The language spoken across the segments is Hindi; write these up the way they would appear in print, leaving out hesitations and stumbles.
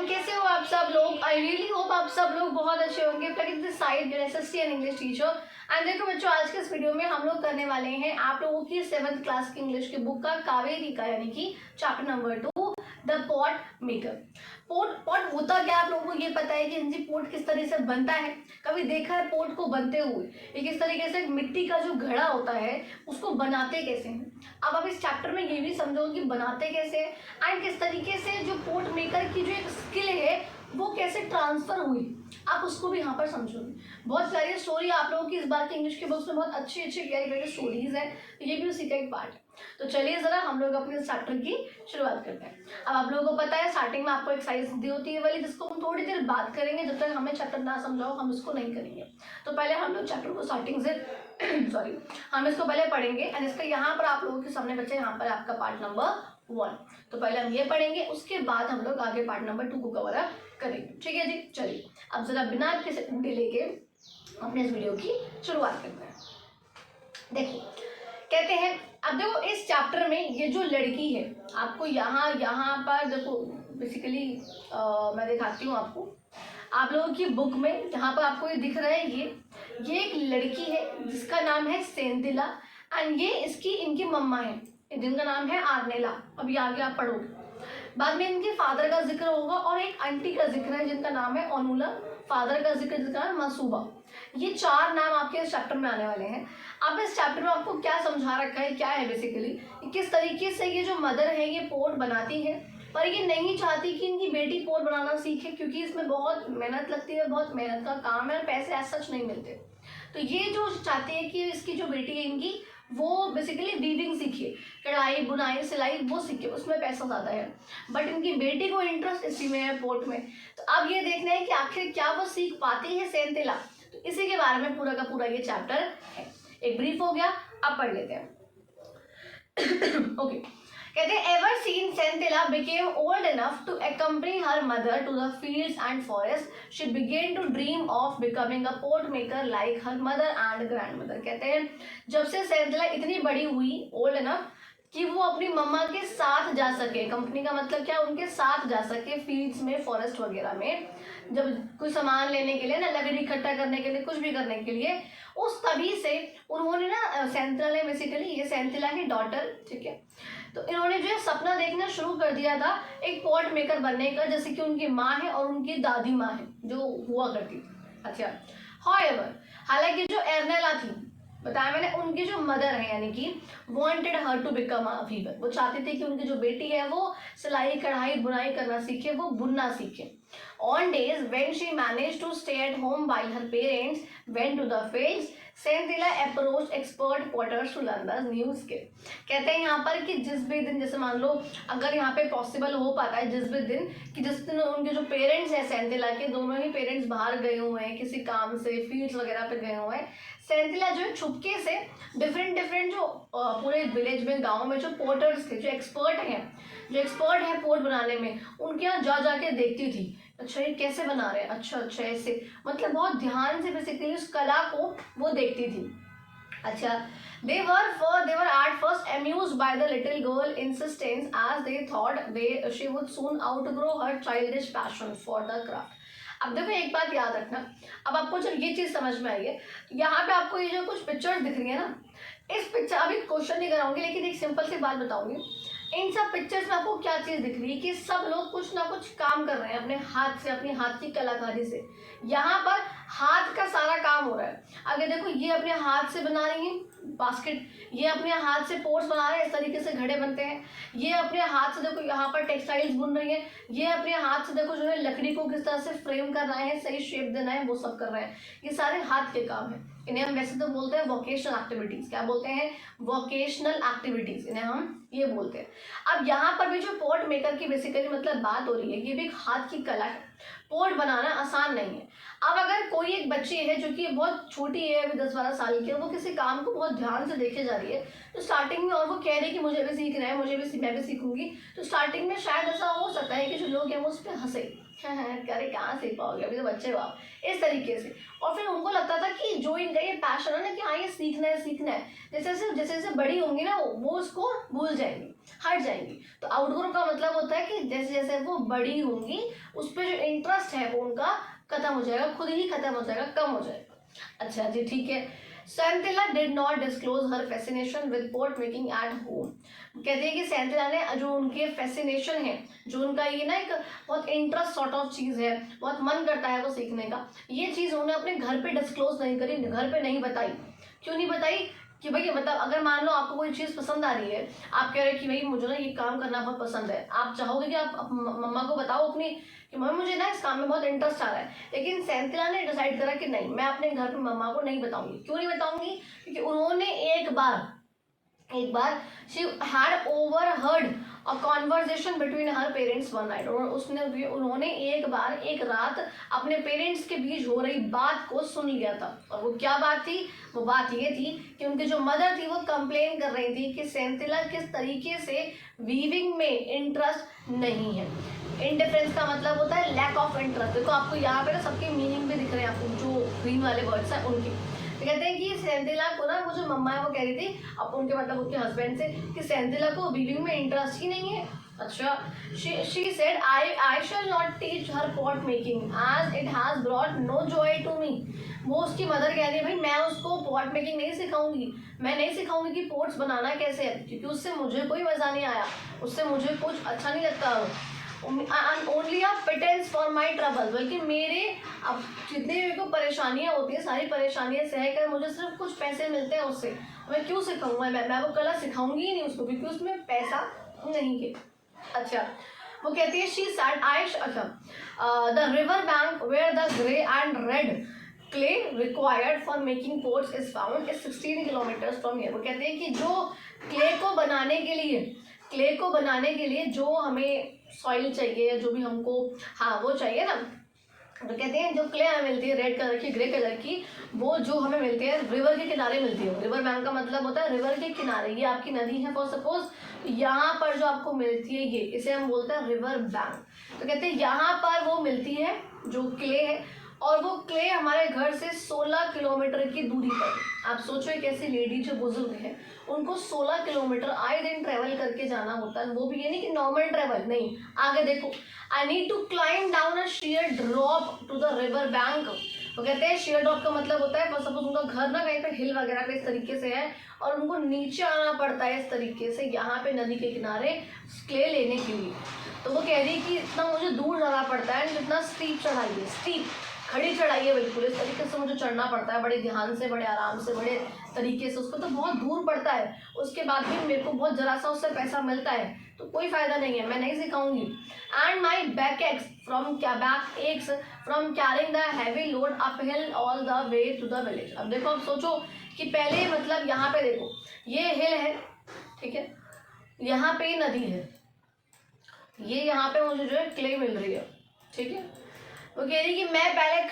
एवरीवन, कैसे हो आप सब लोग। आई रियली होप आप सब लोग बहुत अच्छे होंगे। Please this side your SSC and English teacher. And देखो बच्चों, आज के इस वीडियो में हम लोग करने वाले हैं आप लोगों की 7th क्लास की इंग्लिश की बुक का कावेरी का यानी कि chapter number 2 the pot maker. Pot होता क्या आप लोगों को ये पता है कि जी पॉट किस तरह से बनता है? कभी देखा है पॉट को बनते हुए? ये किस तरीके से मिट्टी का जो घड़ा होता है उसको बनाते कैसे हैं। अब आप इस चैप्टर में ये भी समझो कि बनाते कैसे हैं एंड किस तरीके से जो पॉट मेकर की जो एक स्किल है वो कैसे ट्रांसफर हुई, आप उसको भी यहाँ पर समझोगे। बहुत सारी स्टोरी आप लोगों की इस बार की इंग्लिश के बुक्स में बहुत अच्छी प्यारी प्यारी स्टोरीज है, तो ये भी उसी का एक पार्ट है। तो चलिए जरा हम लोग अपने चैप्टर की शुरुआत करते हैं। अब आप लोगों को पता है स्टार्टिंग में आपको एक्सरसाइज दी होती है वाली, जिसको हम थोड़ी देर बात करेंगे। जब तक हमें चैप्टर ना समझाओ हम इसको नहीं करेंगे। तो पहले हम लोग चैप्टर को स्टार्टिंग से सॉरी हम इसको पहले पढ़ेंगे एंड इसका यहाँ पर आप लोगों के सामने बच्चे यहाँ पर आपका पार्ट नंबर 1। तो पहले हम ये पढ़ेंगे, उसके बाद हम लोग आगे पार्ट नंबर 2 को कवर अप करेंगे। ठीक है जी, चलिए अब जरा बिना किसी डिले के अपने इस वीडियो की शुरुआत करते हैं। देखिए कहते हैं, अब देखो इस चैप्टर में ये जो लड़की है आपको यहाँ पर देखो बेसिकली मैं दिखाती हूँ आपको। आप लोगों की बुक में जहाँ पर आपको ये दिख रहा है ये एक लड़की है जिसका नाम है सेंथिला एंड ये इनकी मम्मा है जिनका नाम है आर्नेला। अभी आगे आप पढ़ोगे, बाद में इनके फादर का जिक्र होगा और एक आंटी का जिक्र है जिनका नाम है ओनुला, फादर का जिक्र जिसका नाम मसूबा। ये 4 नाम आपके इस चैप्टर में आने वाले हैं। अब इस चैप्टर में आपको क्या समझा रखा है, क्या है बेसिकली किस तरीके से ये जो मदर है ये पोट बनाती है, पर ये नहीं चाहती कि इनकी बेटी पोट बनाना सीखे क्योंकि इसमें बहुत मेहनत लगती है, बहुत मेहनत का काम है और पैसे एज सच नहीं मिलते। तो ये जो चाहते हैं कि इसकी जो बेटी है इनकी वो बेसिकली वीविंग सीखे, कढ़ाई बुनाई सिलाई वो सीखे, उसमें पैसा ज़्यादा है। बट इनकी बेटी को इंटरेस्ट इसी में है, पोट में। तो अब ये देखना है कि आखिर क्या वो सीख पाती है सेंथिला। तो इसी के बारे में पूरा का पूरा ये चैप्टर है। एक ब्रीफ हो गया, अब पढ़ लेते हैं। ओके कहते हैं, ever since Senthila became old enough to accompany her mother to the fields and forests, she began to dream of becoming a pot maker like her mother and grandmother। कहते हैं जब से सेंथिला इतनी बड़ी हुई ओल्ड enough कि वो अपनी मम्मा के साथ जा सके, कंपनी का मतलब क्या, उनके साथ जा सके फील्ड्स में, फॉरेस्ट वगैरह में, जब कुछ सामान लेने के लिए ना, लकड़ी इकट्ठा करने के लिए, कुछ भी करने के लिए, उस तभी से उन्होंने ना सेंथिला ने बेसिकली, ये सेंथिला की डॉटर, ठीक है, तो इन्होंने जो है सपना देखना शुरू कर दिया था एक पॉट मेकर बनने का, जैसे कि उनकी माँ है और उनकी दादी माँ है जो हुआ करती थी। अच्छा, हाउएवर हालांकि जो एर्नेला थी, बताया मैंने, उनकी जो मदर है यानी कि wanted her to become a weaver, वो चाहती थी कि उनकी जो बेटी है वो सिलाई कढ़ाई बुनाई करना सीखे, वो बुनना सीखे। On days when she managed to stay at home while her parents went to the fields, सेंथिला approached expert potters to learn the new skill। कहते हैं यहाँ पर कि जिस भी दिन, जैसे मान लो अगर यहाँ पे पॉसिबल हो पाता है जिस भी दिन, कि जिस दिन उनके जो पेरेंट्स हैं सेंथिला के, दोनों ही पेरेंट्स बाहर गए हुए हैं किसी काम से, फील्ड्स वगैरह पे गए हुए हैं, सेंथिला जो है छुपके से डिफरेंट जो पूरे विलेज में, गाँव में जो पोटर्स थे, जो एक्सपर्ट हैं पोट बनाने में, उनके यहाँ जा जाके देखती थी। अच्छा ये कैसे बना रहे हैं, अच्छा ऐसे, मतलब बहुत ध्यान से बेसिकली उस कला को वो देखती थी। अच्छा, they were at first amused by the little girl insistence as they thought she would soon outgrow her childish passion for the craft। अब देखो एक बात याद रखना, अब आपको जब ये चीज समझ में आई है, यहाँ पे आपको ये जो कुछ पिक्चर्स दिख रही है ना, इस पिक्चर, अभी क्वेश्चन नहीं कराऊंगी लेकिन एक सिंपल सी बात बताऊंगी। इन सब पिक्चर्स में आपको क्या चीज दिख रही है कि सब लोग कुछ ना कुछ काम कर रहे हैं अपने हाथ से, अपनी हाथ की कलाकारी से। यहाँ पर हाथ का सारा काम हो रहा है। अगर देखो ये अपने हाथ से बना रही है बास्केट, ये अपने हाथ से पोट्स बना रहे हैं, इस तरीके से घड़े बनते हैं। ये अपने हाथ से देखो यहाँ पर टेक्सटाइल्स बुन रही है, ये अपने हाथ से देखो जो है लकड़ी को किस तरह से फ्रेम कर रहे हैं, सही शेप देना है, वो सब कर रहे हैं। ये सारे हाथ के काम है। इन्हें हम वैसे तो बोलते हैं वोकेशनल एक्टिविटीज। क्या बोलते हैं? वोकेशनल एक्टिविटीज, इन्हें हम ये बोलते हैं। अब यहाँ पर भी जो पोट मेकर की बेसिकली मतलब बात हो रही है, ये भी एक हाथ की कला है। पोट बनाना आसान नहीं है। अब अगर कोई एक बच्ची है जो कि बहुत छोटी है, अभी 10-12 साल की है, वो किसी काम को बहुत ध्यान से देखे जा रही है, तो स्टार्टिंग में, और वो कह रही है कि मुझे भी सीखना है, मैं भी सीखूंगी, तो स्टार्टिंग में शायद ऐसा हो सकता है है कि जो लोग हैं वो उस पर हंसे, अरे कहाँ सीख पाओगे, अभी तो बच्चे हो आप, इस तरीके से। और फिर उनको लगता था कि जो इनका ये पैशन है ना कि हाँ ये सीखना है सीखना है, जैसे जैसे बड़ी होंगी ना वो उसको भूल जाएंगी, हट जाएंगी। तो आउटग्रो का मतलब होता है कि जैसे जैसे वो बड़ी होंगी उस पर जो इंटरेस्ट है वो उनका खत्म हो जाएगा, खुद ही खत्म हो जाएगा, कम हो जाएगा। अच्छा जी ठीक है। Senthila did not disclose her fascination with pot making at home. कहते हैं कि सेंथिला ने जो उनके फैसिनेशन है, जो उनका ये ना एक बहुत इंटरेस्ट सॉर्ट ऑफ चीज़ है, बहुत मन करता है वो सीखने का, ये चीज़ उन्होंने अपने घर पे डिस्क्लोज नहीं करी, घर पे नहीं बताई। क्यों नहीं बताई? कि भाई मतलब अगर मान लो आपको कोई चीज़ पसंद आ रही है, आप कह रहे हैं कि भाई मुझे ना ये काम करना बहुत पसंद है, आप चाहोगे कि आप मम्मा को बताओ अपनी कि मम्मी मुझे ना इस काम में बहुत इंटरेस्ट आ रहा है। लेकिन सेंथिला ने डिसाइड करा कि नहीं, मैं अपने घर पे मम्मा को नहीं बताऊंगी। क्यों नहीं बताऊंगी? क्योंकि उन्होंने एक बार she had overheard a conversation between her parents one night, और उन्होंने एक बार एक रात अपने पेरेंट्स के बीच हो रही बात को सुन लिया था। और वो क्या बात थी? वो बात ये थी कि उनकी जो मदर थी वो कंप्लेन कर रही थी कि सेंथिला किस तरीके से वीविंग में इंटरेस्ट नहीं है। इंडिफरेंस का मतलब होता है लैक ऑफ इंटरेस्ट। देखो आपको यहाँ पे ना सबके मीनिंग भी दिख रहे हैं आपको, जो ग्रीन वाले वर्ड्स हैं उनके। तो कहते हैं कि सेंथिला को ना, वो जो मम्मा है वो कह रही थी अब उनके मतलब उनके हस्बैंड से कि सेंथिला को वीविंग में इंटरेस्ट ही नहीं है। अच्छा, she said I shall not teach her pot making as it has brought no joy to me। वो उसकी मदर कह रही है भाई मैं उसको पॉट मेकिंग नहीं सिखाऊंगी, मैं नहीं सिखाऊंगी कि पोट्स बनाना कैसे है, क्योंकि उससे मुझे कोई मजा नहीं आया, उससे मुझे कुछ अच्छा नहीं लगता। Only a pittance for my trouble, बल्कि मेरे अब जितनी मेरे को परेशानियाँ होती हैं सारी परेशानियाँ सह कर मुझे सिर्फ कुछ पैसे मिलते हैं उससे, मैं क्यों सिखाऊंगा? मैं वो कला सिखाऊंगी ही नहीं उसको, क्योंकि उसमें पैसा नहीं है। अच्छा, वो कहती है शी सैड आइश, अच्छा the river bank where the grey and red clay required for making pots is found is 16 kilometres from here. वो कहते हैं कि जो क्ले को बनाने के लिए जो हमें सॉइल चाहिए, जो भी हमको हाँ वो चाहिए ना, तो कहते हैं जो क्ले हमें मिलती है रेड कलर की, ग्रे कलर की, वो जो हमें मिलती है रिवर के किनारे मिलती है। रिवर बैंक का मतलब होता है रिवर के किनारे, ये आपकी नदी है फॉर सपोज, यहाँ पर जो आपको मिलती है ये, इसे हम बोलते हैं रिवर बैंक। तो कहते हैं यहाँ पर वो मिलती है जो क्ले है, और वो क्ले हमारे घर से 16 किलोमीटर की दूरी पर। आप सोचो एक ऐसी लेडी जो बुजुर्ग है, उनको 16 किलोमीटर आए दिन ट्रेवल करके जाना होता है, वो भी ये नहीं कि नॉर्मल ट्रेवल नहीं। आगे देखो, I need to climb down a sheer drop to the river bank. वो कहते हैं शेयर ड्रॉप का मतलब होता है सपोज उनका घर ना कहीं पे हिल वगैरह पे इस तरीके से है, और उनको नीचे आना पड़ता है इस तरीके से यहाँ पे नदी के किनारे क्ले लेने के लिए। तो वो कह रही है कि इतना मुझे दूर जाना पड़ता है, जितना स्टीप चढ़ाई है, स्टीप खड़ी चढ़ाई है बिल्कुल, इस तरीके से मुझे चढ़ना पड़ता है, बड़े ध्यान से, बड़े आराम से, बड़े तरीके से, उसको तो बहुत दूर पड़ता है। उसके बाद भी मेरे को बहुत जरा सा उससे पैसा मिलता है, तो कोई फायदा नहीं है, मैं नहीं सिखाऊंगी। And my back aches from carrying the heavy load uphill all the way to the village. अब देखो, अब सोचो कि पहले मतलब यहाँ पे देखो ये हिल है, ठीक है, यहाँ पे नदी है, ये यहाँ पे मुझे जो है क्ले मिल रही है, ठीक है। वो कह रही कि मैं पहले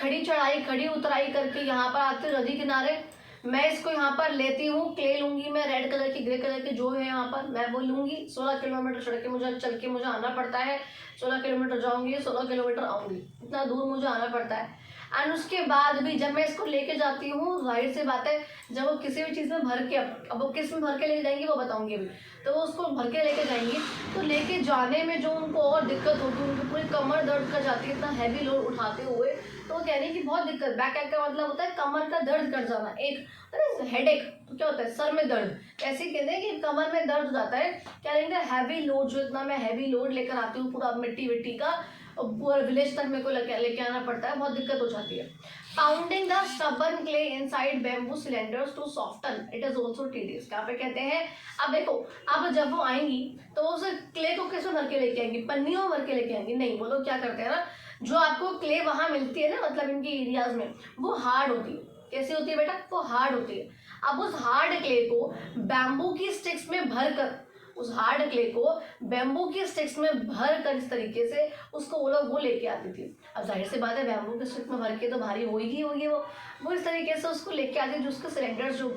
खड़ी उतराई करके यहाँ पर आती हूँ नदी किनारे, मैं इसको यहाँ पर लेती हूँ, क्ले लूंगी मैं रेड कलर की, ग्रे कलर की जो है यहाँ पर, मैं वो लूंगी। 16 किलोमीटर चल के मुझे आना पड़ता है, 16 किलोमीटर जाऊंगी, 16 किलोमीटर आऊंगी, इतना दूर मुझे आना पड़ता है। एंड उसके बाद भी जब मैं इसको लेके जाती हूँ, जाहिर सी बात है जब वो किसी भी चीज़ में भर के, अब वो किस में भर के लेके जाएंगी वो बताऊंगी अभी, तो वो उसको भर के लेके जाएंगी, तो लेके जाने में जो उनको और दिक्कत होती है, उनकी पूरी कमर दर्द कर जाती है इतना हैवी लोड उठाते हुए। तो वो कह रही कि बहुत दिक्कत, बैक एक का मतलब होता है कमर का दर्द कर जाना, एक हेडेक, तो क्या होता है सर में दर्द, ऐसे कहते हैं कि कमर में दर्द हो जाता है। क्या रहेंगे हैवी लोड, जो इतना मैं हैवी लोड लेकर आती हूँ पूरा मिट्टी विट्टी का, पूरा विलेज तक मेरे को लेके आना पड़ता है, बहुत दिक्कत हो जाती है। Pounding the stubborn clay inside bamboo cylinders to soften it is also tedious. क्या पे कहते हैं, अब देखो, अब जब वो आएंगी तो उस क्ले को किसमें भर के लेके आएंगी? पन्नियों में भर के लेके आएंगी? नहीं, वो लोग क्या करते हैं ना, जो आपको क्ले वहां मिलती है ना, मतलब इनके एरियाज में, वो हार्ड होती है। कैसी होती है बेटा? वो हार्ड होती है। अब उस हार्ड क्ले को बैम्बू की स्टिक्स में भर कर उस हार्ड क्ले को बैम्बू की स्टिक्स में भर कर इस तरीके से उसको वो लोग वो लेके आती थी। अब जाहिर सी बात है बैम्बू की स्टिक में भर के तो भारी होगी होगी वो इस तरीके से उसको लेके आते जो उसके सिलेंडर्स जो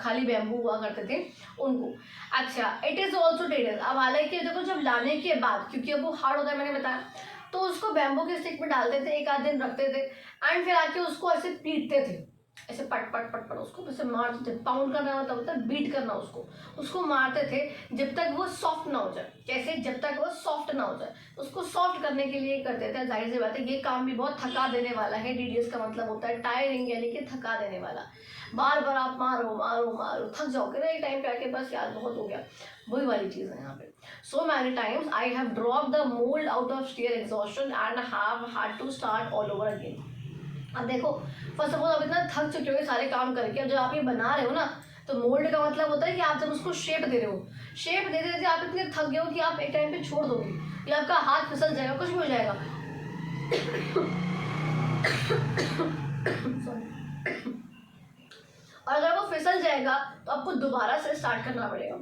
खाली बैम्बू हुआ करते थे उनको। अच्छा, इट इज़ ऑल्सो टेडियस। अब हालांकि देखो जब लाने के बाद, क्योंकि अब वो हार्ड होता है मैंने बताया, तो उसको बैम्बू के स्टिक में डालते थे, एक आध दिन रखते थे एंड फिर आके उसको ऐसे पीटते थे, ऐसे पट पट पट पट उसको ऐसे मारते थे। पाउंड करना मतलब होता है बीट करना, उसको मारते थे जब तक वो सॉफ्ट ना हो जाए। कैसे? जब तक वो सॉफ्ट ना हो जाए, उसको सॉफ्ट करने के लिए करते थे। जाहिर सी बात है ये काम भी बहुत थका देने वाला है। डीडीएस का मतलब होता है टायरिंग, यानी कि थका देने वाला। बार बार आप मारो मारो मारो, थक जाओगे ना एक टाइम पे आके, बस यार बहुत हो गया, वही वाली चीज़ है यहाँ पे। So many times I have dropped the mold out of sheer exhaustion and have had to start all over again. अब देखो फर्स्ट ऑफ ऑल आप इतना थक चुके हो सारे काम करके, अब जब आप ये बना रहे हो ना, तो मोल्ड का मतलब होता है कि आप जब उसको शेप दे रहे हो, शेप देते देते आप इतने थक गए हो कि आप एक टाइम पे छोड़ दोगे, या आपका हाथ फिसल जाएगा, कुछ भी हो जाएगा। और अगर वो फिसल जाएगा तो आपको दोबारा से स्टार्ट करना पड़ेगा।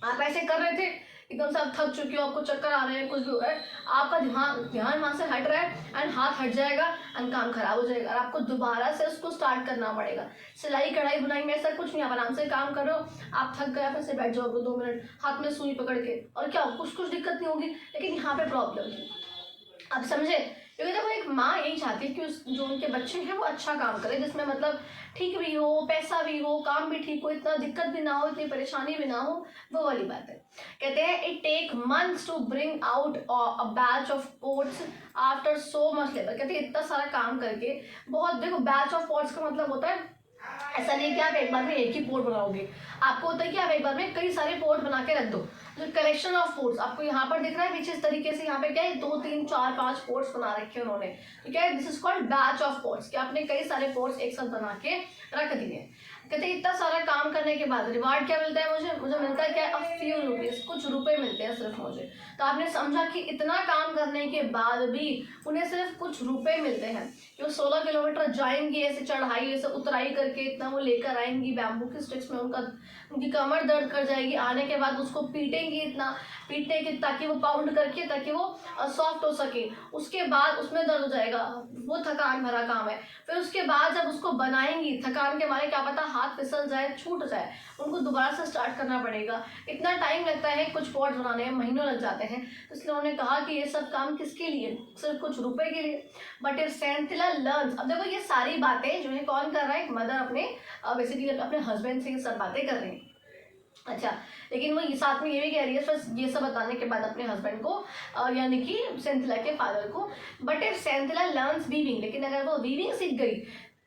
आप ऐसे कर रहे थे, एकदम से आप थक चुके हो, आपको चक्कर आ रहे हैं, कुछ भी हो रहा है, आपका ध्यान वहाँ से हट रहा है एंड हाथ हट जाएगा एंड काम खराब हो जाएगा और आपको दोबारा से उसको स्टार्ट करना पड़ेगा। सिलाई कढ़ाई बुनाई में ऐसा कुछ नहीं, आप आराम से काम कर रहे हो, आप थक गए, आप ऐसे बैठ जाओगे 2 मिनट हाथ में सुई पकड़ के, और क्या कुछ दिक्कत नहीं होगी। लेकिन यहाँ पे प्रॉब्लम थी, आप समझे? क्योंकि देखो एक माँ यही चाहती है कि जो उनके बच्चे हैं वो अच्छा काम करे, जिसमें मतलब ठीक भी हो, पैसा भी हो, काम भी ठीक हो, इतना दिक्कत भी ना हो, इतनी परेशानी भी ना हो, वो वाली बात है। कहते हैं it take months to bring out a batch of pots after so much labour. कहते हैं इतना सारा काम करके बहुत, देखो बैच ऑफ पोट्स का मतलब होता है ऐसा नहीं कि आप एक बार में एक ही पोट बनाओगे, आपको होता है कि आप एक बार में कई सारे पोट बना के रख दो। जो कलेक्शन ऑफ पोट्स आपको यहाँ पर दिख रहा है पीछे इस तरीके से, यहाँ पे क्या है 2 3 4 5 पोट्स बना रखे हैं उन्होंने, ठीक है। This is called batch of pots, कि आपने कई सारे पोट्स एक साथ बना के रख दिए। कहते हैं इतना सारा काम करने के बाद रिवार्ड क्या मिलता है मुझे मिलता है क्या, अ फ्यू रुपीज, कुछ रुपए मिलते हैं सिर्फ मुझे। तो आपने समझा कि इतना काम करने के बाद भी उन्हें सिर्फ कुछ रुपए मिलते हैं। जो 16 किलोमीटर जाएंगी ऐसे चढ़ाई ऐसे उतराई करके, इतना वो लेकर आएंगी बैम्बू की स्टिक्स में, उनकी कमर दर्द कर जाएगी, आने के बाद उसको पीटेंगी, इतना पीटने के ताकि वो पाउंड करके ताकि वो सॉफ्ट हो सके, उसके बाद उसमें दर्द हो जाएगा, वो थकान भरा काम है। फिर उसके बाद जब उसको बनाएंगी, थकान के मारे क्या पता हाथ फिसल जाए, छूट जाए, उनको दोबारा से स्टार्ट करना पड़ेगा। इतना टाइम लगता है, कुछ पॉट्स बनाने में महीनों लग जाते हैं। तो इसलिए उन्होंने कहा कि ये सब काम किसके लिए, सिर्फ कुछ रुपए के लिए। बट इफ सेंथिला लर्न्स, अब देखो ये सारी बातें जो है कौन कर रहा है, एक मदर अपने बेसिकली अपने हस्बैंड से ये सब बातें कर रही हैं। अच्छा, लेकिन वो साथ में ये भी कह रही है बस ये सब बताने के बाद अपने हस्बैंड को, यानी कि सेंथिला के फादर को, बट इफ सेंथिला लर्न्स वीविंग, लेकिन अगर वो वीविंग सीख गई,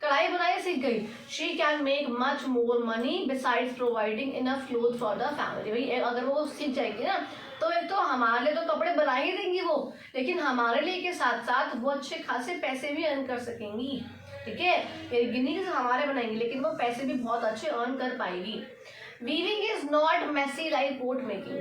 कढ़ाई बुनाई सीख गई, she can make much more money besides providing enough cloth for the family. भाई अगर वो सीख जाएगी ना, तो एक तो हमारे लिए तो कपड़े बना ही देंगी वो, लेकिन हमारे लिए के साथ साथ वो अच्छे खासे पैसे भी अर्न कर सकेंगी, ठीक है। फिर गिनी से हमारे बनाएंगी, लेकिन वो पैसे भी बहुत अच्छे अर्न कर पाएगी। Weaving is not messy like pot making.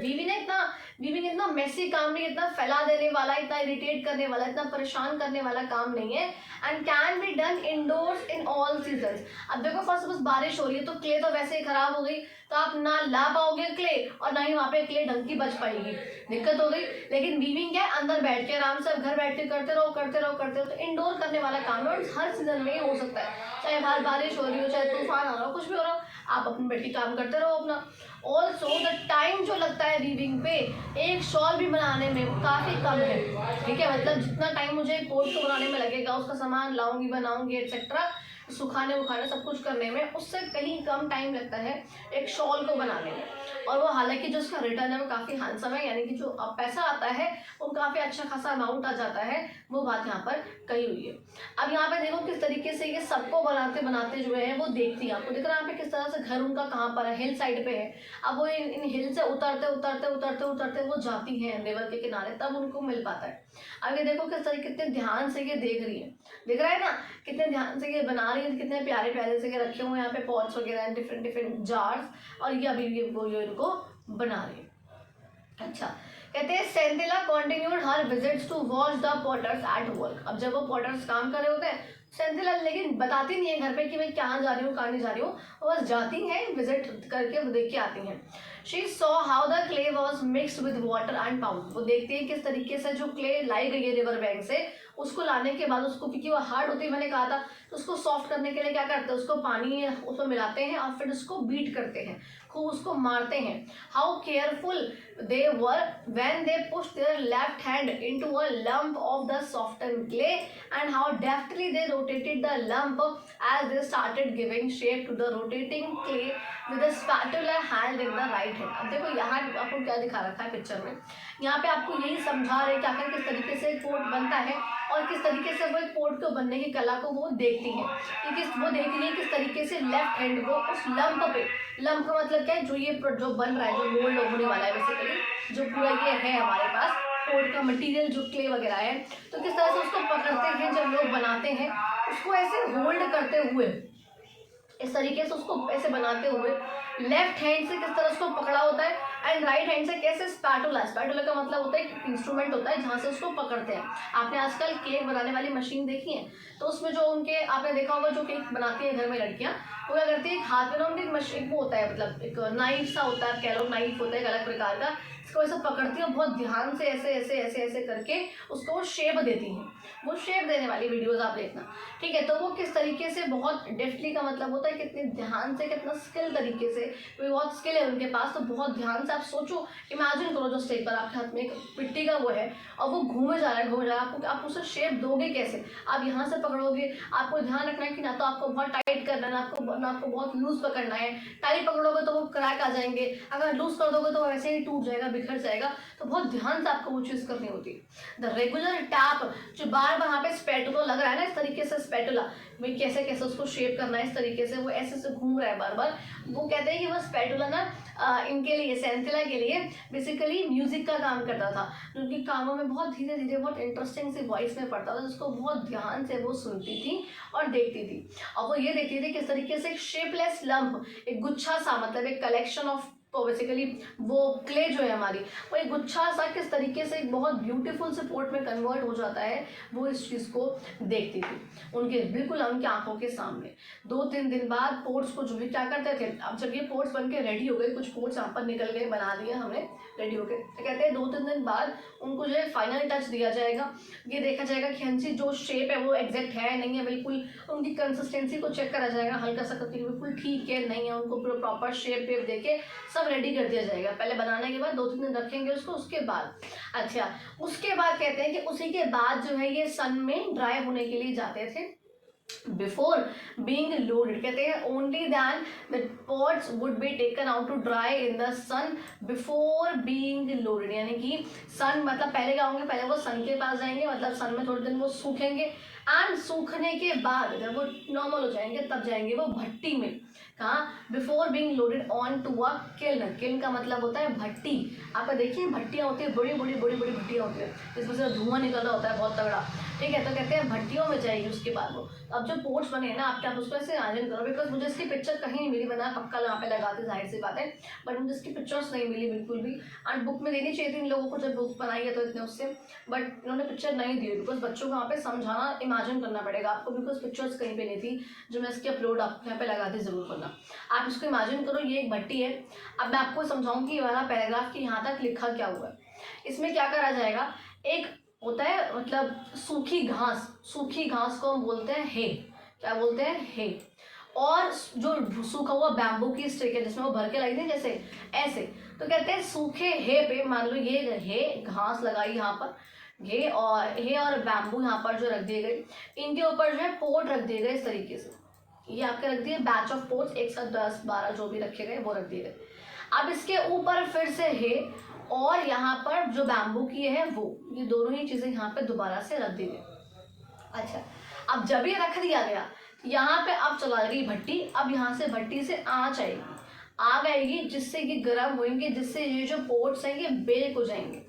Weaving इतना मेसी काम नहीं, इतना फैला देने वाला, इतना इरिटेट करने वाला, इतना परेशान करने वाला काम नहीं है। And can be done indoors in all seasons. अब देखो फर्स्ट बस बारिश हो रही है तो क्ले तो वैसे ही खराब हो गई, तो आप ना ला पाओगे क्ले और ना ही वहाँ पे क्ले ढंग की बच पाएगी, दिक्कत हो गई। लेकिन वीविंग क्या है, अंदर बैठ के आराम से घर बैठ के करते रहो करते रहो करते रहो, तो इंडोर करने वाला काम है और हर सीजन में हो सकता है, चाहे बाहर बारिश हो रही हो, चाहे तूफान आ रहा हो, कुछ भी हो रहा हो, आप अपनी बैठ के काम करते रहो अपना। ऑल्सो द टाइम जो लगता है वीविंग पे एक शॉल भी बनाने में वो काफ़ी कम है, ठीक है। मतलब जितना टाइम मुझे एक कोट को बनाने में लगेगा, उसका सामान लाऊंगी बनाऊंगी एक्सेट्रा, सुखाने उखाने सब कुछ करने में, उससे कहीं कम टाइम लगता है एक शॉल को बनाने में। और वो हालांकि जो उसका रिटर्न है वो काफ़ी हैंडसम है, यानी कि जो पैसा आता है वो काफ़ी अच्छा खासा अमाउंट आ जाता है, वो बात यहाँ पर कही हुई है। अब यहाँ पे देखो किस तरीके से ये सबको बनाते बनाते जो है वो देखती है, आपको दिख रहा है यहाँ पे किस तरह से घर उनका कहाँ पर है, हिल साइड पे है। अब वो इन हिल से उतरते उतरते उतरते उतरते वो जाती हैं रिवर के किनारे, तब उनको मिल पाता है। अब ये देखो किस तरीके कितने ध्यान से ये देख रही है, दिख रहा है ना कितने ध्यान से ये बना रही है, कितने प्यारे प्यारे से ये रखे हुए हैं यहाँ पे पॉट्स वगैरह, डिफरेंट डिफरेंट जार्स, और ये अभी ये इनको बना रही है। अच्छा, कहते हैं Senthila continued her visits to watch the potters at work. अब जब वो पॉटर्स काम कर रहे होते हैं, सेंथिला लेकिन बताती नहीं है घर पे कि मैं कहाँ जा रही हूँ कहाँ नहीं जा रही हूँ, वो बस जाती हैं विजिट करके देख के आती हैं। She saw how the clay was mixed with water and powder. वो देखती है किस तरीके से जो क्ले लाई गई है रिवर बैंक से, उसको लाने के बाद उसको, क्योंकि वो हार्ड होती है मैंने कहा था, तो उसको सॉफ्ट करने के लिए क्या करते हैं, उसको पानी उसमें मिलाते हैं और फिर उसको बीट करते हैं, खूब उसको मारते हैं। How careful they were when they push their left hand into a lump of the soften clay and how deftly they rotated the lump as they started giving shape to the rotating clay with a spatula hand in the right hand. अब देखो यहाँ आपको क्या दिखा रखा है पिक्चर में, यहाँ पे आपको यही समझा रहे कि आखिर किस तरीके से एक पोर्ट बनता है और किस तरीके से वो एक पोर्ट को बनने की कला को वो देखती है, कि वो देख रही है किस तरीके से लेफ्ट हैंड को उस लंप पे, लंप का मतलब क्या है, जो ये जो बन रहा है, जो मोल्ड होने वाला है बेसिकली, जो पूरा ये है हमारे पास पोर्ट का मटेरियल जो क्ले वगैरह है, तो किस तरह से उसको पकड़ते हैं जब लोग बनाते हैं, उसको ऐसे होल्ड करते हुए, इस तरीके से उसको ऐसे बनाते हुए लेफ्ट हैंड से किस तरह उसको पकड़ा होता है एंड राइट हैंड से कैसे स्पैटुला, स्पैटुला का मतलब होता है एक इंस्ट्रूमेंट होता है जहाँ से उसको पकड़ते हैं। आपने आजकल केक बनाने वाली मशीन देखी है, तो उसमें जो उनके आपने देखा होगा जो केक बनाती है घर में लड़कियाँ, वो क्या करती है, हाथ में ना उनकी मशीन वो होता है, मतलब एक नाइफ सा होता है, कह लो नाइफ होता है एक अलग प्रकार का, इसको ऐसे पकड़ती है और बहुत ध्यान से ऐसे ऐसे ऐसे ऐसे करके उसको वो शेप देती हैं। वो शेप देने वाली वीडियोस आप देखना, ठीक है। तो वो किस तरीके से बहुत डेफ्टली का मतलब होता है कितने ध्यान से, कितना स्किल तरीके से, कोई बहुत स्किल है उनके पास, तो बहुत ध्यान से आप सोचो, इमेजिन करो जो स्टेज पर आपके हाथ में एक मिट्टी का वो है और वो घूमे जा रहा है, घूमे जा रहा है, आपको आप उसे शेप दोगे कैसे, आप यहाँ से पकड़ोगे, आपको ध्यान रखना है कि ना तो आपको बहुत टाइट करना है, ना आपको बहुत लूज पकड़ना है, टाइट पकड़ोगे तो वो क्रैक आ जाएंगे, अगर लूज कर दोगे तो वो वैसे ही टूट जाएगा, बिखर जाएगा, तो बहुत ध्यान से आपको वो चीज़ करनी होती है। द रेगुलर टैप, जो बार बार यहाँ पे स्पैटुला लग रहा है ना, इस तरीके से स्पैटुला, भाई कैसे कैसे उसको शेप करना है, इस तरीके से वो ऐसे से घूम रहा है बार बार, वो कहते हैं कि वो स्पैटुला ना इनके लिए, सेंथिला के लिए बेसिकली म्यूजिक का काम करता था, जो उनके कानों में बहुत धीरे धीरे बहुत इंटरेस्टिंग सी वॉइस में पड़ता था, जिसको बहुत ध्यान से वो सुनती थी और देखती थी। और वो ये देखती थी किस तरीके से एक शेपलेस लंप, एक गुच्छा सा, मतलब एक कलेक्शन ऑफ, तो बेसिकली वो क्ले जो है हमारी, वो एक गुच्छा सा किस तरीके से एक बहुत ब्यूटीफुल से पोर्ट में कन्वर्ट हो जाता है, वो इस चीज़ को देखती थी उनके बिल्कुल उनकी आंखों के सामने। 2-3 दिन बाद पोर्ट्स को जो भी क्या करते थे, अब जब ये पोर्ट्स बन के रेडी हो गए, कुछ पोर्ट्स यहाँ पर निकल गए, बना दिए हमने रेडी हो गए, तो कहते हैं 2-3 दिन बाद उनको जो है फाइनल टच दिया जाएगा, ये देखा जाएगा कि हाँ जी जो शेप है वो एग्जैक्ट है नहीं है, बिल्कुल उनकी कंसिस्टेंसी को चेक करा जाएगा, हल्का सा करके बिल्कुल ठीक है नहीं है, उनको प्रॉपर शेप वेप देके सब रेडी कर दिया जाएगा। पहले बनाने के बाद 2-3 दिन रखेंगे उसको, उसके बाद अच्छा उसके बाद कहते हैं कि उसी के बाद जो है ये सन में ड्राई होने के लिए जाते थे। बिफोर बींग लोडेड, कहते हैं only than the pots would be taken out to dry in the sun before being loaded, यानी कि सन मतलब पहले क्या होंगे, पहले वो सन के पास जाएंगे, मतलब सन में थोड़े दिन वो सूखेंगे एंड सूखने के बाद जब वो नॉर्मल हो जाएंगे तब जाएंगे वो भट्टी में, कहाँ, before being loaded on to a kiln. Kiln का मतलब होता है भट्टी, आप देखिए भट्टियाँ होती है, बड़ी बड़ी भट्टियाँ होती है, जिसमें से धुआं निकल रहा होता है बहुत तगड़ा, ठीक है। तो कहते हैं भट्टियों में जाएगी उसके बाद वो। अब जो पोर्ट्स बने हैं ना, आप उसको ऐसे इमेजिन करो, बिकॉज मुझे इसकी पिक्चर कहीं नहीं मिली, बना पक्का यहाँ पे लगाते जाहिर सी बात है, बट मुझे इसकी पिक्चर्स नहीं मिली बिल्कुल भी, एंड बुक में देनी चाहिए थी इन लोगों को जब बुक बनाई है तो इतने उससे, बट इन्होंने पिक्चर नहीं दी, बिकॉज बच्चों को यहाँ पे समझाना इमेजिन करना पड़ेगा आपको, बिकॉज पिक्चर्स कहीं पे नहीं थी, जो मैं इसकी अपलोड आपको यहाँ पे लगा दी जरूर करना। आप इसको इमेजिन करो, ये एक भट्टी है। अब मैं आपको समझाऊंगी ये वाला पैराग्राफ कि यहाँ तक लिखा क्या हुआ है। इसमें क्या करा जाएगा, एक होता है मतलब सूखी घास को हम बोलते हैं हे, क्या बोलते हैं हे, और जो सूखा हुआ बैम्बू की स्टिक है जिसमें वो भर के लाई थी जैसे ऐसे, तो कहते हैं सूखे हे पे, मान लो ये हे घास लगाई यहाँ पर, हे और बैम्बू यहाँ पर जो रख दिए गए, इनके ऊपर जो है पोर्ट रख दिए गए इस तरीके से, ये आपके रख दिए बैच ऑफ पोर्ट्स, एक साथ 10-12 जो भी रखे गए वो रख दिए गए। अब इसके ऊपर फिर से हे और यहाँ पर जो बैम्बू की है वो, ये दोनों ही चीज़ें यहाँ पे दोबारा से रख दी गई। अच्छा, अब जब ये रख दिया गया, यहाँ पे अब चला गई भट्टी, अब यहाँ से भट्टी से आँच आएगी जिससे कि गर्म होंगे, जिससे ये जो पोर्ट्स हैं ये बेक हो जाएंगे,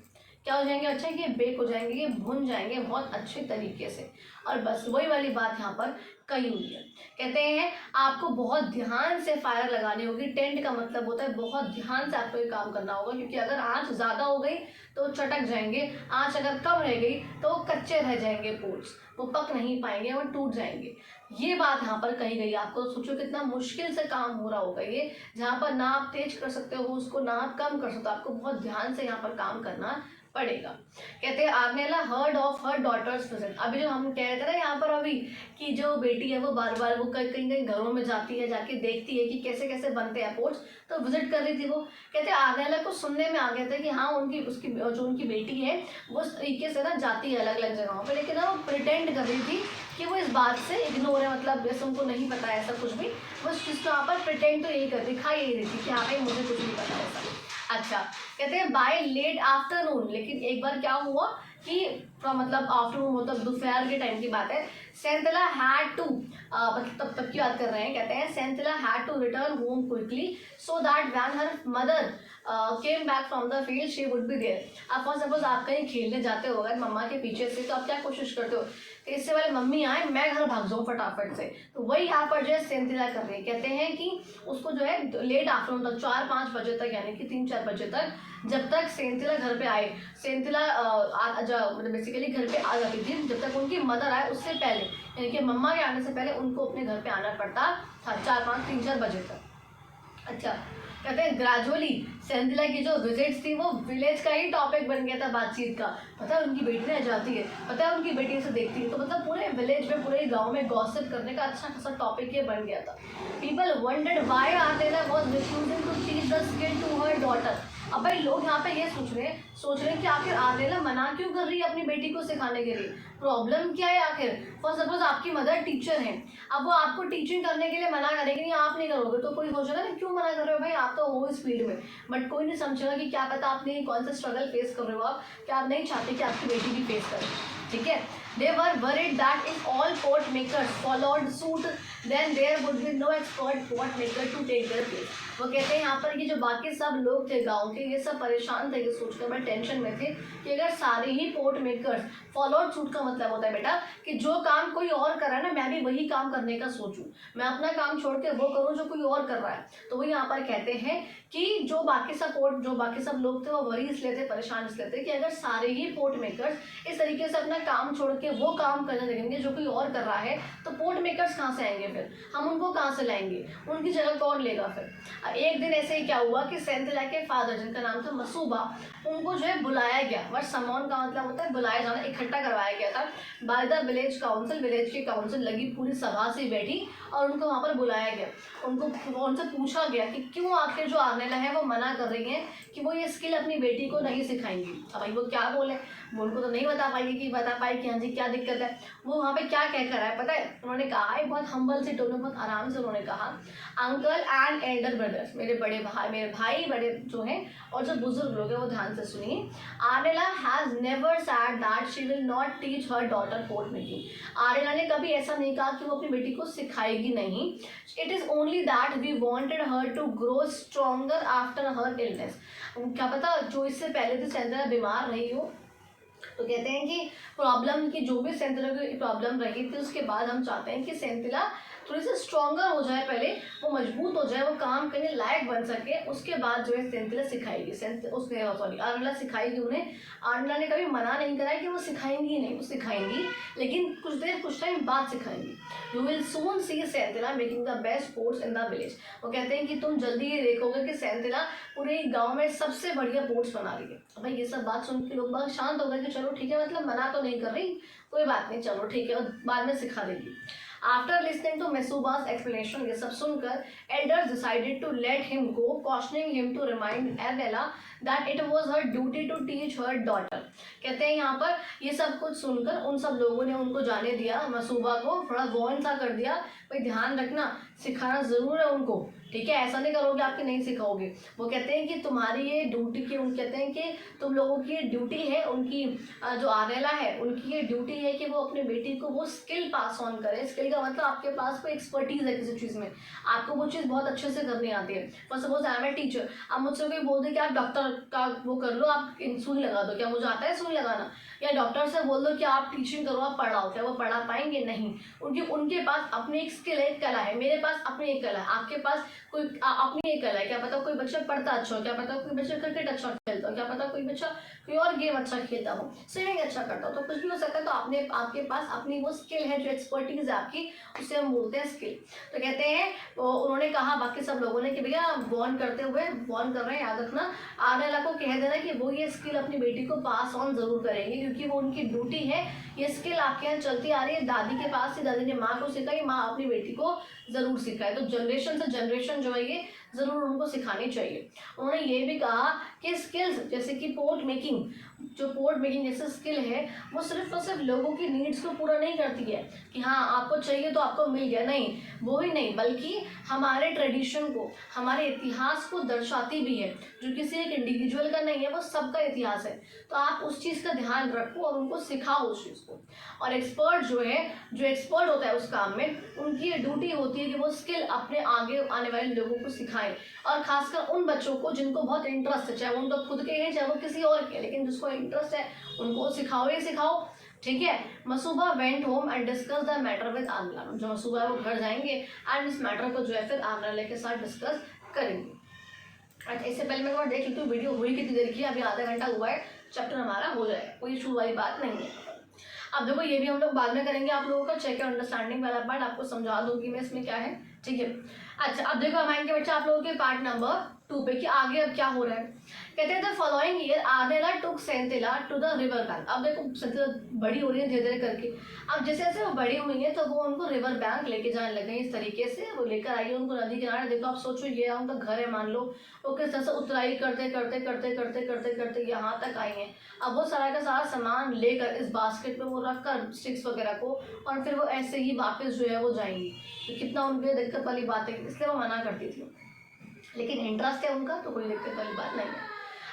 क्या हो जाएंगे, अच्छा ये बेक हो जाएंगे, ये भुन जाएंगे बहुत अच्छे तरीके से। और बस वही वाली बात यहाँ पर कही हुई है। कहते हैं आपको बहुत ध्यान से फायर लगानी होगी। टेंट का मतलब होता है बहुत ध्यान से आपको ये काम करना होगा, क्योंकि अगर आंच ज़्यादा हो गई तो चटक जाएंगे, आंच अगर कम रह गई तो कच्चे रह जाएंगे पोट्स, वो पक नहीं पाएंगे और टूट जाएंगे। ये बात यहाँ पर कही गई। आपको सोचो कितना मुश्किल से काम हो रहा होगा ये, जहाँ पर ना आप तेज कर सकते हो उसको, ना आप कम कर सकते हो, आपको बहुत ध्यान से यहाँ पर काम करना पड़ेगा। कहते हैं Arnela heard of her daughter's visit. अभी जो हम कह रहे थे ना यहाँ पर अभी कि जो बेटी है वो बार बार वो कहीं कहीं घरों में जाती है, जाके देखती है कि कैसे कैसे बनते हैं पोट्स, तो विजिट कर रही थी वो। कहते हैं आर्नेला को सुनने में आ गया था कि हाँ उसकी जो उनकी बेटी है वो इस तरीके से ना जाती है अलग अलग जगहों पर, लेकिन ना वो प्रिटेंड कर रही थी कि वो इस बात से इग्नोर है, मतलब जैसे उनको नहीं पता है ऐसा कुछ भी, वो इस चीज़ को यहाँ पर प्रिटेंड तो यही कर दिखाई यही रही थी कि हाँ भाई मुझे कुछ नहीं पता ऐसा। अच्छा, कहते हैं बाय लेट आफ्टरनून, लेकिन एक बार क्या हुआ कि मतलब आफ्टरनून मतलब दोपहर के टाइम की बात है, सेंथिला हैड टू मतलब तब की बात कर रहे हैं। कहते हैं Senthila had to return home quickly so that when her mother came back from the field she would be there. अब सपोज आप कहीं खेलने जाते हो अगर मम्मा के पीछे से, तो आप क्या कोशिश करते हो कि इससे पहले मम्मी आए मैं घर भाग जाऊँ फटाफट से, तो वही यहाँ पर जो है सेंथिला कर रही है। कहते हैं कि उसको जो है लेट आफ्टरनून तक 4-5 बजे तक, यानी कि 3-4 बजे तक, जब तक सेंथिला घर पे आए, सेंथिला मतलब बेसिकली घर पे आ जाती थी, जब तक उनकी मदर आए उससे पहले, यानी कि मम्मा के आने से पहले उनको अपने घर पे आना पड़ता था 4-5-3-4 बजे तक। अच्छा, कहते हैं ग्रेजुअली सेंथिला की जो विजिट्स थी वो विलेज का ही टॉपिक बन गया था बातचीत का। पता है उनकी बेटी ने जाती है, पता है उनकी बेटी से देखती है, तो मतलब पूरे विलेज में पूरे गांव में गॉसिप करने का अच्छा खासा टॉपिक ये बन गया था। People wondered why Arnela was refusing to teach the skill to her daughter. अब भाई लोग यहाँ पे ये सोच रहे हैं कि आखिर आर्नेला मना क्यों कर रही है अपनी बेटी को सिखाने के लिए, प्रॉब्लम क्या है आखिर। फॉर सपोज आपकी मदर टीचर है, अब वो आपको टीचिंग करने के लिए मना करेगी, नहीं आप नहीं करोगे, तो कोई सोचेगा ना क्यों मना कर रहे हो भाई, आप तो हो इस फील्ड में, बट कोई नहीं समझेगा कि क्या पता आपने कौन सा स्ट्रगल फेस कर रहे हो आप, क्या आप नहीं चाहते कि आपकी बेटी भी फेस करे। ठीक है, they were worried that if all pot makers followed suit then there would be no expert pot maker to take their place। वो कहते हैं यहाँ पर कि जो बाकी सब लोग थे गांव के, ये सब परेशान थे, ये सोचकर बड़े टेंशन में थे कि अगर सारे ही पोट मेकर्स फॉलोड सूट का मतलब होता है बेटा कि जो काम कोई और कर रहा है ना मैं भी वही काम करने का सोचूं, मैं अपना काम छोड़ के वो करूं जो कोई और कर रहा है। तो वो यहाँ पर कहते हैं कि जो बाकी सब लोग थे वो वरी इसलिए थे, परेशान इसलिए थे कि अगर सारे ही पोट मेकर्स इस तरीके से अपना काम छोड़ के वो काम करने लगेंगे जो कोई और कर रहा है, तो पोट मेकर्स कहाँ से आएंगे, फिर हम उनको कहाँ से लाएंगे, उनकी जगह कौन लेगा फिर। एक दिन ऐसे ही क्या हुआ कि सेंथिला के फादर जिनका नाम था मसूबा, उनको जो है बुलाया गया, वर्ड समॉन का मतलब होता है बुलाया जाना, इकट्ठा करवाया गया था by the village council. Village की काउंसिल लगी पूरी सभा से बैठी और उनको वहाँ पर बुलाया गया। उनसे पूछा गया कि क्यों आखिर जो आर्नेला है वो मना कर रही है कि वो ये स्किल अपनी बेटी को नहीं सिखाएंगी। अब भाई वो क्या बोले, वो उनको तो नहीं बता पाई कि हाँ जी क्या दिक्कत है। वो वहाँ पे क्या कह कर आए पता है, उन्होंने कहा है बहुत हम्बल से टोन में, बहुत आराम से उन्होंने कहा, अंकल एंड एल्डर ब्रदर्स, मेरे भाई बड़े जो हैं और जो बुजुर्ग लोग हैं वो ध्यान से सुनिए। Arnela has never said that she will not teach her daughter pot making. Arnela ने कभी ऐसा नहीं कहा कि वो अपनी बेटी को सिखाएगी नहीं। It is only that we wanted her to grow stronger after her illness. क्या पता जो इससे पहले तो सेंथिला बीमार रही हो, तो कहते हैं कि प्रॉब्लम की जो भी सेंथिला की प्रॉब्लम रही थी उसके बाद हम चाहते हैं कि सेंथिला थोड़ी सी स्ट्रॉन्गर हो जाए, पहले वो मजबूत हो जाए, वो काम करने लायक बन सके, उसके बाद जो है सेंथिला सिखाएगी, आर्नेला सिखाएगी उन्हें। आर्नेला ने कभी मना नहीं करा कि वो सिखाएंगी नहीं, वो सिखाएंगी लेकिन कुछ टाइम बाद सिखाएंगी। You will soon see Senthila making the best pots in the village. वो कहते हैं कि तुम जल्दी ये देखोगे कि सेंथिला पूरे गाँव में सबसे बढ़िया पोट्स बना रही है। भाई ये सब बात सुन के लोग बहुत शांत हो गए कि चलो ठीक है, मतलब मना तो नहीं कर रही, कोई बात नहीं, चलो ठीक है, बाद में सिखा देगी। After listening to Masuba's explanation, ये सब सुनकर elders decided to let him go, cautioning him to remind Arnela that it was her duty to teach her daughter. कहते हैं यहाँ पर ये सब कुछ सुनकर उन सब लोगों ने उनको जाने दिया, मसूबा को थोड़ा वार्न सा कर दिया, भाई ध्यान रखना, सिखाना ज़रूर है उनको, ठीक है, ऐसा नहीं करोगे आपके नहीं सिखाओगे। वो कहते हैं कि तुम्हारी ये ड्यूटी की, उन कहते हैं कि तुम लोगों की ये ड्यूटी है, उनकी जो आर्नेला है उनकी ये ड्यूटी है कि वो अपनी बेटी को वो स्किल पास ऑन करे। स्किल का मतलब आपके पास कोई एक्सपर्टीज़ है किसी चीज़ में, आपको वो चीज़ बहुत अच्छे से करनी आती है। For suppose I am a teacher, अब मुझसे कोई बोल दे कि आप डॉक्टर का वो कर लो, आप सुई लगा दो, क्या मुझे आता है सुई लगाना? या डॉक्टर से बोल दो कि आप टीचिंग करो, आप पढ़ाओ, क्या वो पढ़ा पाएंगे? नहीं। उनके पास अपनी एक स्किल है, एक कला है। मेरे पास अपनी एक कला है, आपके पास कोई अपनी एक कला है। क्या पता कोई बच्चा पढ़ता अच्छा हो, क्या पता कोई बच्चा क्रिकेट अच्छा खेलता हो, क्या पता कोई बच्चा कोई और गेम अच्छा खेलता हो, स्विमिंग अच्छा करता हो, तो कुछ भी हो सकता है। तो आपके पास अपनी वो स्किल है, जो एक्सपर्टीज है आपकी, उसे हम बोलते हैं स्किल। तो कहते हैं, उन्होंने कहा बाकी सब लोगों ने कि भैया वार्न कर रहे हैं, याद रखना, आने वाला को कह देना कि वो ये स्किल अपनी बेटी को पास ऑन जरूर करेंगे, क्योंकि वो उनकी ड्यूटी है। ये स्किल आपके यहाँ चलती आ रही है दादी के पास से, दादी ने माँ को सिखाई, माँ अपनी बेटी को जरूर सिखाए। तो जनरेशन से जनरेशन जो है ये जरूर उनको सिखानी चाहिए। उन्होंने ये भी कहा कि स्किल्स जैसे कि पोर्ट मेकिंग जैसे स्किल है, वो सिर्फ और सिर्फ लोगों की नीड्स को पूरा नहीं करती है कि हाँ आपको चाहिए तो आपको मिल गया, नहीं, वो ही नहीं, बल्कि हमारे ट्रेडिशन को, हमारे इतिहास को दर्शाती भी है, जो किसी एक इंडिविजुअल का नहीं है, वो सबका इतिहास है। तो आप उस चीज़ का ध्यान रखो और उनको सिखाओ उस चीज़ को। और एक्सपर्ट जो एक्सपर्ट होता है उस काम में, उनकी ड्यूटी होती है कि वो स्किल अपने आगे आने वाले लोगों को सिखाएं, और खासकर उन बच्चों को जिनको बहुत इंटरेस्ट है, चाहे वो उनको खुद के हैं चाहे वो किसी और के, लेकिन जिसको इंटरेस्ट है उनको सिखाओ ही सिखाओ। ठीक है। Masuba went home and discuss the matter with Amla. जो मसूबा है वो घर जाएंगे एंड इस मैटर को जो है फिर आमला के साथ डिस्कस करेंगे। अच्छा, इससे पहले मैं एक बार देख लेती हूँ वीडियो हुई कितनी देर की, अभी आधा घंटा हुआ है, चैप्टर हमारा हो जाएगा, कोई इशू वाली बात नहीं है। अब देखो ये भी हम लोग बाद में करेंगे, आप लोगों का चेक एंड अंडरस्टैंडिंग वाला पार्ट आपको समझा दूंगी मैं इसमें क्या है। ठीक है। अच्छा, अब देखो हम आएंगे बच्चा आप लोगों के पार्ट नंबर 2 पे कि आगे अब क्या हो रहा है। कहते हैं the following year Arnela took Senthila to the river bank. अब देखो सेंथिला बड़ी हो रही है धीरे धीरे करके, अब जैसे जैसे वो बड़ी हुई है तो वो उनको रिवर बैंक लेके जाने लगे इस तरीके से, वो लेकर आई उनको नदी किनारे। देखो आप सोचो ये उनका घर है मान लो, वो किस तरह से उतराई करते करते करते करते करते करते यहाँ तक आई हैं। अब वो सारा का सारा सामान लेकर इस बास्केट में वो रख कर स्टिक्स वगैरह को, और फिर वो ऐसे ही वापस जो है वो जाएंगी। तो कितना उनके दिक्कत वाली बात है, इसलिए वो मना करती थी, लेकिन इंटरेस्ट है उनका तो कोई दिक्कत वाली बात नहीं है।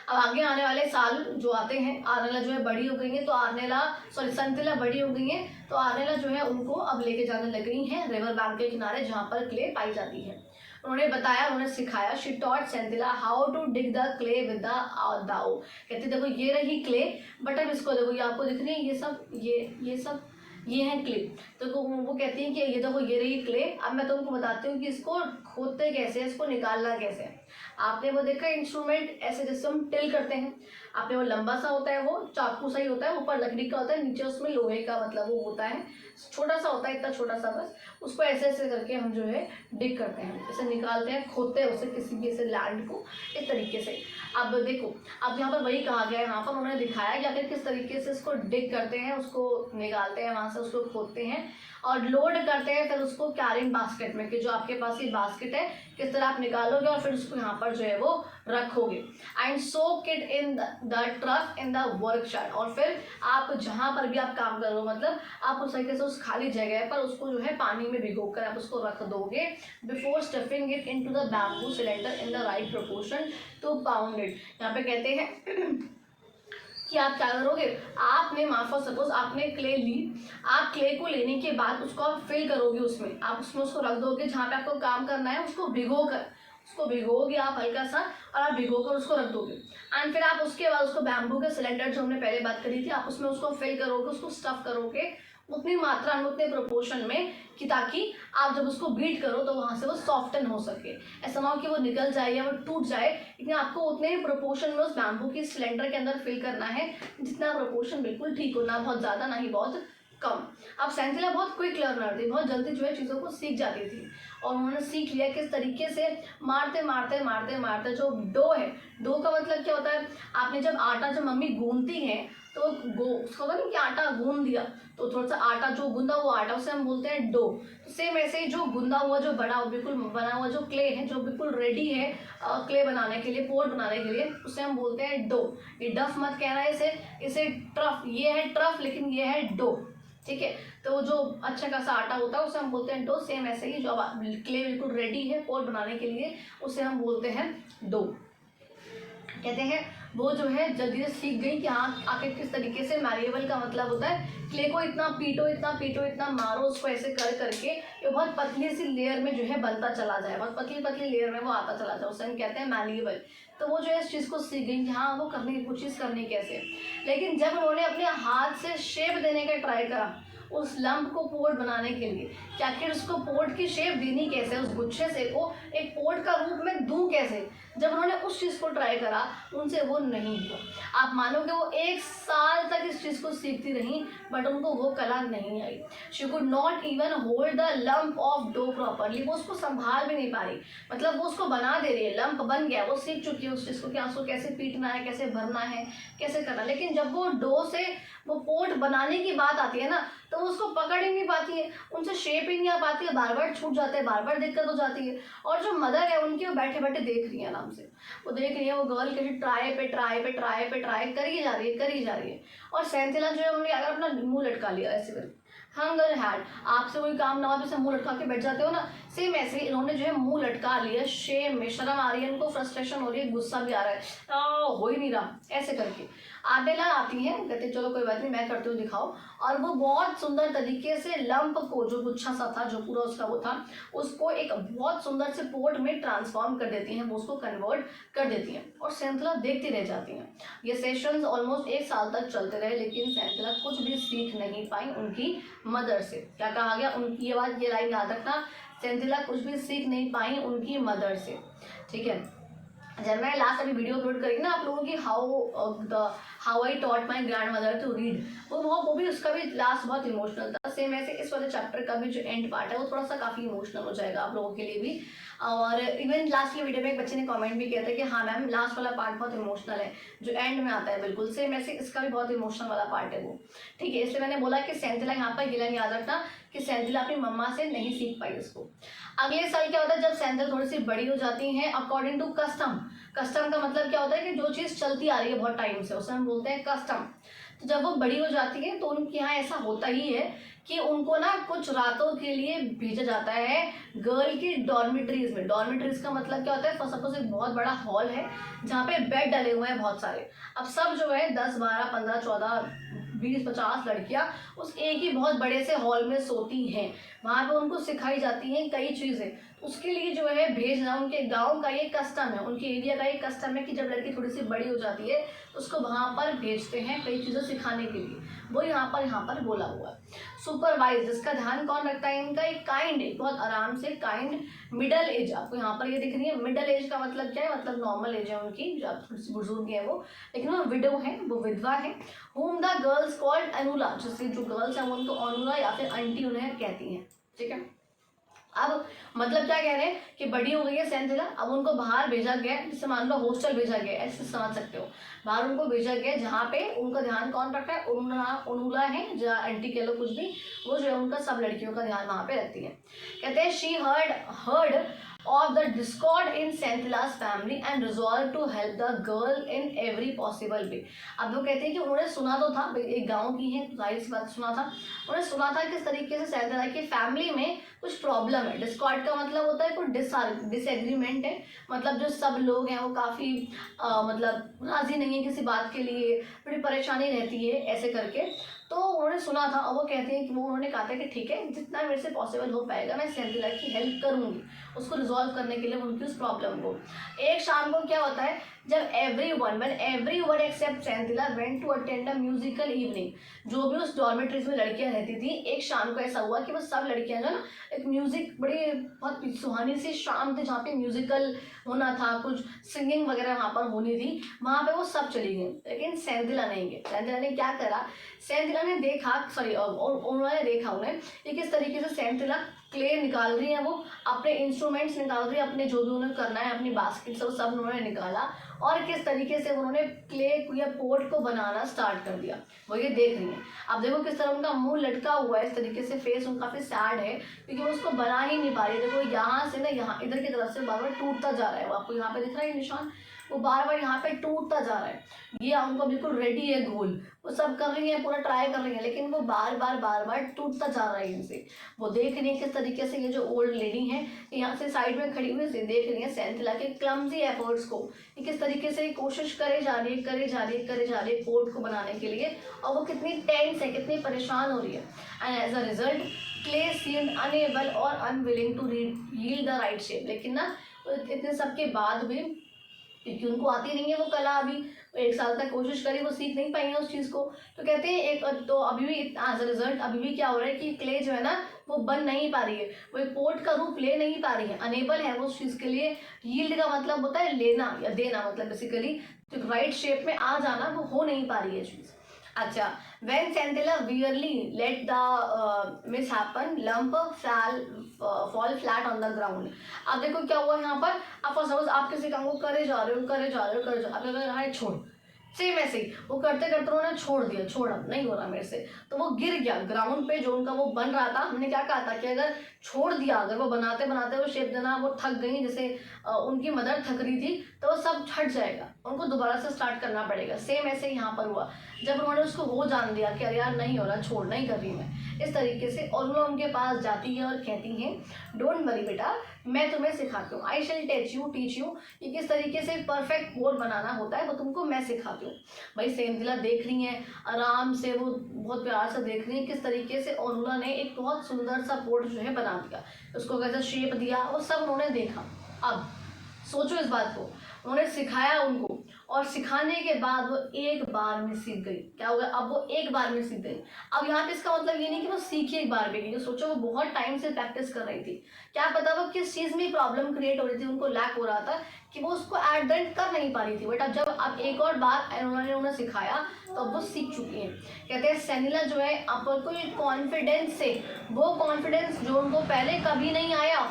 अब आगे आने वाले साल जो आते हैं, आर्नेला जो है बड़ी हो गई है, तो सेंथिला बड़ी हो गई है, तो आर्नेला जो है उनको अब लेके जाने लग गई हैं रिवर बैंक के किनारे जहाँ पर क्ले पाई जाती है। उन्होंने बताया, उन्होंने सिखाया, she taught Senthila how to dig the clay with the dao. कहते देखो ये रही क्ले, बट अब इसको देखो, ये आपको दिख रही है ये सब ये है क्ले। तो वो कहती है कि ये देखो ये रही क्ले। अब मैं तुमको बताती हूँ कि इसको खोदते कैसे, इसको निकालना कैसे है। आपने वो देखा इंस्ट्रूमेंट ऐसे जैसे हम टिल करते हैं, आपने वो लंबा सा होता है, वो चाकू सा ही होता है, ऊपर लकड़ी का होता है, नीचे उसमें लोहे का मतलब वो होता है, छोटा सा होता है, इतना छोटा सा बस, उसको ऐसे ऐसे करके हम जो है डिग करते हैं, ऐसे निकालते हैं, खोदते हैं उसे किसी भी ऐसे लैंड को इस तरीके से। अब देखो अब यहाँ पर वही कहा गया है, यहाँ पर उन्होंने दिखाया कि आखिर किस तरीके से इसको डिग करते हैं, उसको निकालते हैं वहाँ से, उसको खोदते हैं और लोड करते हैं फिर उसको कैरिंग बास्केट में, कि जो आपके पास ये बास्केट है किस तरह आप निकालोगे और फिर उसको यहाँ पर जो है वो रखोगे। And soak it in the truck in the workshop. और फिर आप जहाँ पर भी आप काम कर रहे हो, मतलब आप उस तरीके से उस खाली जगह पर उसको जो है पानी में भिगो कर आप उसको रख दोगे, before stuffing it into the bamboo cylinder in the right proportion to pound it. यहाँ पे कहते हैं कि आप क्या करोगे, आपने माफा सपोज आपने क्ले ली, आप क्ले को लेने के बाद उसको आप फिल करोगे उसमें, आप उसमें उसको रख दोगे जहाँ पे आपको काम करना है, उसको भिगोगे आप हल्का सा, और आप भिगोकर उसको रख दोगे। एंड फिर आप उसके बाद उसको बैम्बू के सिलेंडर जो हमने पहले बात करी थी, आप उसमें उसको फिल करोगे, उसको स्टफ करोगे उतनी मात्रा में, उतने प्रोपोर्शन में, कि ताकि आप जब उसको बीट करो तो वहाँ से वो सॉफ्टन हो सके। ऐसा ना हो कि वो निकल जाए या वो टूट जाए, लेकिन आपको उतने ही प्रोपोर्शन में उस बैम्बू की सिलेंडर के अंदर फिल करना है जितना प्रोपोर्शन बिल्कुल ठीक हो, ना बहुत ज़्यादा ना ही बहुत कम। अब सेंथिला बहुत क्विक लर्नर थी, बहुत जल्दी जो है चीज़ों को सीख जाती थी, और उन्होंने सीख लिया किस तरीके से मारते मारते मारते मारते जो डो है, डो का मतलब क्या होता है, आपने जब आटा जब मम्मी गूंथती हैं तो उसका होता है कि आटा गूंद दिया, तो थोड़ा सा आटा जो गूंदा हुआ आटा उसे हम बोलते हैं डो। तो सेम ऐसे ही जो गूंदा हुआ जो बिल्कुल बना हुआ जो क्ले है, जो बिल्कुल रेडी है क्ले बनाने के लिए, पोर्ट बनाने के लिए, उसे हम बोलते हैं डो। ये डफ मत कहना है इसे ट्रफ, ये है ट्रफ लेकिन ये है डो। ठीक है, तो जो अच्छा खासा आटा होता है उसे हम बोलते हैं डो। सेम ऐसे ही जो क्ले बिल्कुल रेडी है पोर्ट बनाने के लिए, उसे हम बोलते हैं डो। कहते हैं वो जो है जल्दी से सीख गई कि हाँ आखिर किस तरीके से मैलिएबल का मतलब होता है, क्ले को इतना पीटो इतना मारो उसको ऐसे कर करके ये बहुत पतली सी लेयर में जो है बनता चला जाए, बहुत पतली लेयर में वो आता चला जाए, उसे हम कहते हैं मैलिएबल। तो वो जो है इस चीज़ को सीख गई कि हाँ वो करनी, वो चीज़ करनी कैसे। लेकिन जब उन्होंने अपने हाथ से शेप देने का ट्राई करा उस लंप को पोर्ट बनाने के लिए कि आखिर उसको पोर्ट की शेप देनी कैसे, उस गुच्छे से को एक पोर्ट का रूप में दूं कैसे, जब उन्होंने उस चीज़ को ट्राई करा उनसे वो नहीं हुआ। आप मानोगे वो 1 साल तक इस चीज़ को सीखती रही बट उनको वो कला नहीं आई। She could not even hold the lump of dough properly, वो उसको संभाल भी नहीं पा रही। मतलब वो उसको बना दे रही है, लंप बन गया, वो सीख चुकी है उस चीज़ को कि उसको कैसे पीटना है, कैसे भरना है, कैसे करना। लेकिन जब वो डो से वो पोर्ट बनाने की बात आती है ना, तो वो उसको पकड़ ही नहीं पाती है, उनसे शेप ही नहीं आ पाती है, बार बार छूट जाते हैं, बार बार दिक्कत हो जाती है। और जो मदर है उनकी, वो बैठे बैठे देख रही है आराम से, वो देख रही है वो गर्ल कैसे ट्राई पे ट्राई पे ट्राई पे ट्राई करी जा रही है, करी जा रही है। और सेंथिला जो है उन्होंने अगर अपना मुंह लटका लिया ऐसे करके, हंगर हैड, आपसे कोई काम ना हो जैसे मुंह लटका के बैठ जाते हो ना, सेम ऐसे ही इन्होंने जो है मुंह लटका लिया, शेम में, शर्म आ रही है इनको, फ्रस्ट्रेशन हो रही है, गुस्सा भी आ रहा है, हो ही नहीं रहा, ऐसे करके आडेला आती है, कहते चलो कोई बात नहीं मैं करती हूँ दिखाओ। और वो बहुत सुंदर तरीके से लंप को, जो गुच्छा सा था, जो पूरा उसका वो था, उसको एक बहुत सुंदर से पोर्ट में ट्रांसफॉर्म कर देती हैं, वो उसको कन्वर्ट कर देती हैं। और सेंथिला देखती रह जाती हैं। ये सेशंस ऑलमोस्ट 1 साल तक चलते रहे लेकिन सेंथिला कुछ भी सीख नहीं पाई उनकी मदर से। क्या कहा गया, उनकी ये बात, ये लाइन याद रखना, सेंथिला कुछ भी सीख नहीं पाई उनकी मदर से। ठीक है, जब मैं लास्ट अभी वीडियो अपलोड करेंगे ना आप लोगों की, how I taught my grandmother to read, वो भी उसका भी लास्ट बहुत इमोशनल था। सेम ऐसे इस वाले चैप्टर का भी जो एंड पार्ट है वो थोड़ा सा काफ़ी इमोशनल हो जाएगा आप लोगों के लिए भी। और इवन लास्ट की वीडियो में एक बच्चे ने कमेंट भी किया था कि हाँ मैम लास्ट वाला पार्ट बहुत इमोशनल है, जो एंड में आता है बिल्कुल सेम ऐसे इसका भी बहुत इमोशनल वाला पार्ट है वो। ठीक है, इसलिए मैंने बोला कि सेंथिला यहाँ पर गिलन याद रखना कि सेंथिला अपनी मम्मा से नहीं सीख पाई इसको। अगले साल क्या होता है, जब सेंथिला थोड़ी सी बड़ी हो जाती हैं, अकॉर्डिंग टू कस्टम, कस्टम का मतलब क्या होता है कि जो चीज़ चलती आ रही है बहुत टाइम से, उसे हम बोलते हैं कस्टम। तो जब वो बड़ी हो जाती है तो उनके यहाँ ऐसा होता ही है कि उनको ना कुछ रातों के लिए भेजा जाता है गर्ल की डॉर्मिट्रीज में। डॉर्मिट्रीज का मतलब क्या होता है, फर्स्ट सपोज एक बहुत बड़ा हॉल है जहाँ पे बेड डले हुए हैं बहुत सारे। अब सब जो है 10 12 15 14 20 50 लड़कियां उस एक ही बहुत बड़े से हॉल में सोती हैं। वहाँ पे उनको सिखाई जाती हैं कई चीज़ें। उसके लिए जो है भेजना उनके गांव का ये कस्टम है, उनके एरिया का ये कस्टम है कि जब लड़की थोड़ी सी बड़ी हो जाती है तो उसको वहाँ पर भेजते हैं कई चीज़ें सिखाने के लिए। वो यहाँ पर बोला हुआ है। सुपरवाइज, जिसका ध्यान कौन रखता है, इनका एक काइंड, एक बहुत आराम से काइंड मिडल एज, आपको यहाँ पर ये दिख रही है। मिडल एज का मतलब क्या है, मतलब नॉर्मल एज है उनकी, जो थोड़ी सी बुजुर्ग है वो, लेकिन वो विडो है, वो विधवा है। Home the girls called Anula, जैसे जो गर्ल्स हैं वो उनको अनुला या फिर आंटी उन्हें कहती हैं। ठीक है, अब मतलब क्या कह रहे हैं कि बड़ी हो गई है सेंथिला, अब उनको बाहर भेजा गया, जैसे मान लो हॉस्टल भेजा गया, ऐसे समझ सकते हो। बाहर उनको भेजा गया जहाँ पे उनका ध्यान कौन रखता है, उनुला है, जहाँ आंटी कह लो कुछ भी, वो जो है उनका सब लड़कियों का ध्यान वहाँ पे रखती है। कहते हैं she heard of the discord in Senthila's family and resolved to help the girl in every possible way। अब वो कहते हैं कि उन्होंने सुना तो था, एक गांव की है जाहिर सी बात, सुना था, उन्होंने सुना था किस तरीके से सेंथिला की फैमिली में कुछ प्रॉब्लम है। डिस्कॉर्ड का मतलब होता है कोई डिसएग्रीमेंट है, मतलब जो सब लोग हैं वो काफ़ी मतलब राजी नहीं है किसी बात के लिए, बड़ी परेशानी रहती है ऐसे करके। तो उन्होंने सुना था और वो कहते हैं कि वो उन्होंने कहा था कि ठीक है जितना मेरे से पॉसिबल हो पाएगा मैं सेंथिला की हेल्प करूँगी उसको रिजॉल्व करने के लिए उनकी उस प्रॉब्लम को। एक शाम को क्या होता है, जब everyone except सेंथिला went to attend a musical evening, जो भी उस डॉर्मेट्रीज में लड़कियां रहती थी, एक शाम को ऐसा हुआ कि वो सब लड़कियां जो ना एक म्यूजिक, बड़ी बहुत सुहानी सी शाम थी जहाँ पे म्यूजिकल होना था, कुछ सिंगिंग वगैरह वहाँ पर होनी थी, वहाँ पे वो सब चली गई लेकिन सेंथिला नहीं गई। सेंथिला ने क्या करा, सेंथिला ने देखा, सॉरी उन्होंने देखा उन्हें कि किस तरीके से सेंथिला क्ले निकाल रही है, वो अपने इंस्ट्रूमेंट्स निकाल रही है, अपने जो भी उन्हें करना है अपनी बास्केट से वो सब उन्होंने निकाला और किस तरीके से उन्होंने क्ले या पोट को बनाना स्टार्ट कर दिया। वो ये देख रही है। अब देखो किस तरह उनका मुंह लटका हुआ है, इस तरीके से फेस उनका काफी सैड है क्योंकि वो उसको बना ही नहीं पा रही। देखो यहाँ से ना यहाँ इधर की तरफ से बार बार टूटता जा रहा है, वो आपको यहाँ पे दिख रहा है निशान, वो बार बार यहाँ पे टूटता जा रहा है। ये उनको बिल्कुल रेडी है गोल, वो सब कर रही है, पूरा ट्राई कर रही है, लेकिन वो बार बार टूटता जा रहा है इनसे। वो देख रही है किस तरीके से ये जो ओल्ड लेडी है यहाँ से साइड में खड़ी हुई से देख रही है सेंथिला के क्लमजी एफर्ट्स को, कि किस तरीके से कोशिश करे जा रही है पोर्ट को बनाने के लिए, और वो कितनी टेंस है, कितनी परेशान हो रही है। And as a result clay seemed unable और unwilling to yield the right shape. लेकिन ना इतने सब के बाद भी क्योंकि उनको आती नहीं है वो कला, अभी 1 साल तक कोशिश करी, वो सीख नहीं पाई है उस चीज़ को। तो कहते हैं एक तो अभी भी एज अ रिजल्ट अभी भी क्या हो रहा है कि क्ले जो है ना वो बन नहीं पा रही है, वो एक पोर्ट का रूप ले नहीं पा रही है, अनेबल है वो उस चीज़ के लिए। यील्ड का मतलब होता है लेना या देना, मतलब बेसिकली तो राइट शेप में आ जाना, वो हो नहीं पा रही है चीज़। अच्छा, when Centilla wearily let the miss happen, lump fall flat on the ground। अब देखो क्या हुआ यहाँ पर, आप सपोज आप किसी काम को करे जा रहे हो करे जा रहे हो करे जा रहे हो, अगर छोड़, सेम ऐसे ही वो करते करते उन्होंने छोड़ दिया, छोड़ा नहीं हो रहा मेरे से, तो वो गिर गया ग्राउंड पे जो उनका वो बन रहा था। हमने क्या कहा था कि अगर छोड़ दिया, अगर वो बनाते बनाते वो शेप देना वो थक गई, जैसे उनकी मदर थक रही थी, तो वो सब हट जाएगा, उनको दोबारा से स्टार्ट करना पड़ेगा। सेम ऐसे यहाँ पर हुआ, जब उन्होंने उसको वो जान दिया कि अरे यार नहीं हो रहा, छोड़ नहीं कर रही मैं, इस तरीके से और वो उनके पास जाती है और कहती हैं डोंट वरी बेटा, मैं तुम्हें सिखाती हूँ, आई शेल टीच यू कि किस तरीके से परफेक्ट पोर्ट बनाना होता है, वो तुमको मैं सिखाती हूँ। भाई सेंथिला देख रही हैं आराम से, वो बहुत प्यार से देख रही हैं किस तरीके से और उन्होंने एक बहुत सुंदर सा पोर्ट जो है बना दिया, उसको कैसा शेप दिया वो सब उन्होंने देखा। अब सोचो इस बात को, उन्होंने सिखाया उनको और सिखाने के बाद वो एक बार में सीख गई। क्या हो गया, अब वो एक बार में सीख गई। अब यहाँ पे इसका मतलब ये नहीं कि वो सीखी एक बार में गई, सोचो वो बहुत टाइम से प्रैक्टिस कर रही थी, क्या पता वो किस चीज़ में प्रॉब्लम क्रिएट हो रही थी, उनको लैक हो रहा था कि वो उसको एट द एंड कर नहीं पा रही थी, बट अब जब अब एक और बार उन्होंने उन्हें सिखाया तो अब वो सीख चुकी हैं। कहते हैं सेनिला जो है अब कोई कॉन्फिडेंस से, वो कॉन्फिडेंस जो उनको पहले कभी नहीं आया,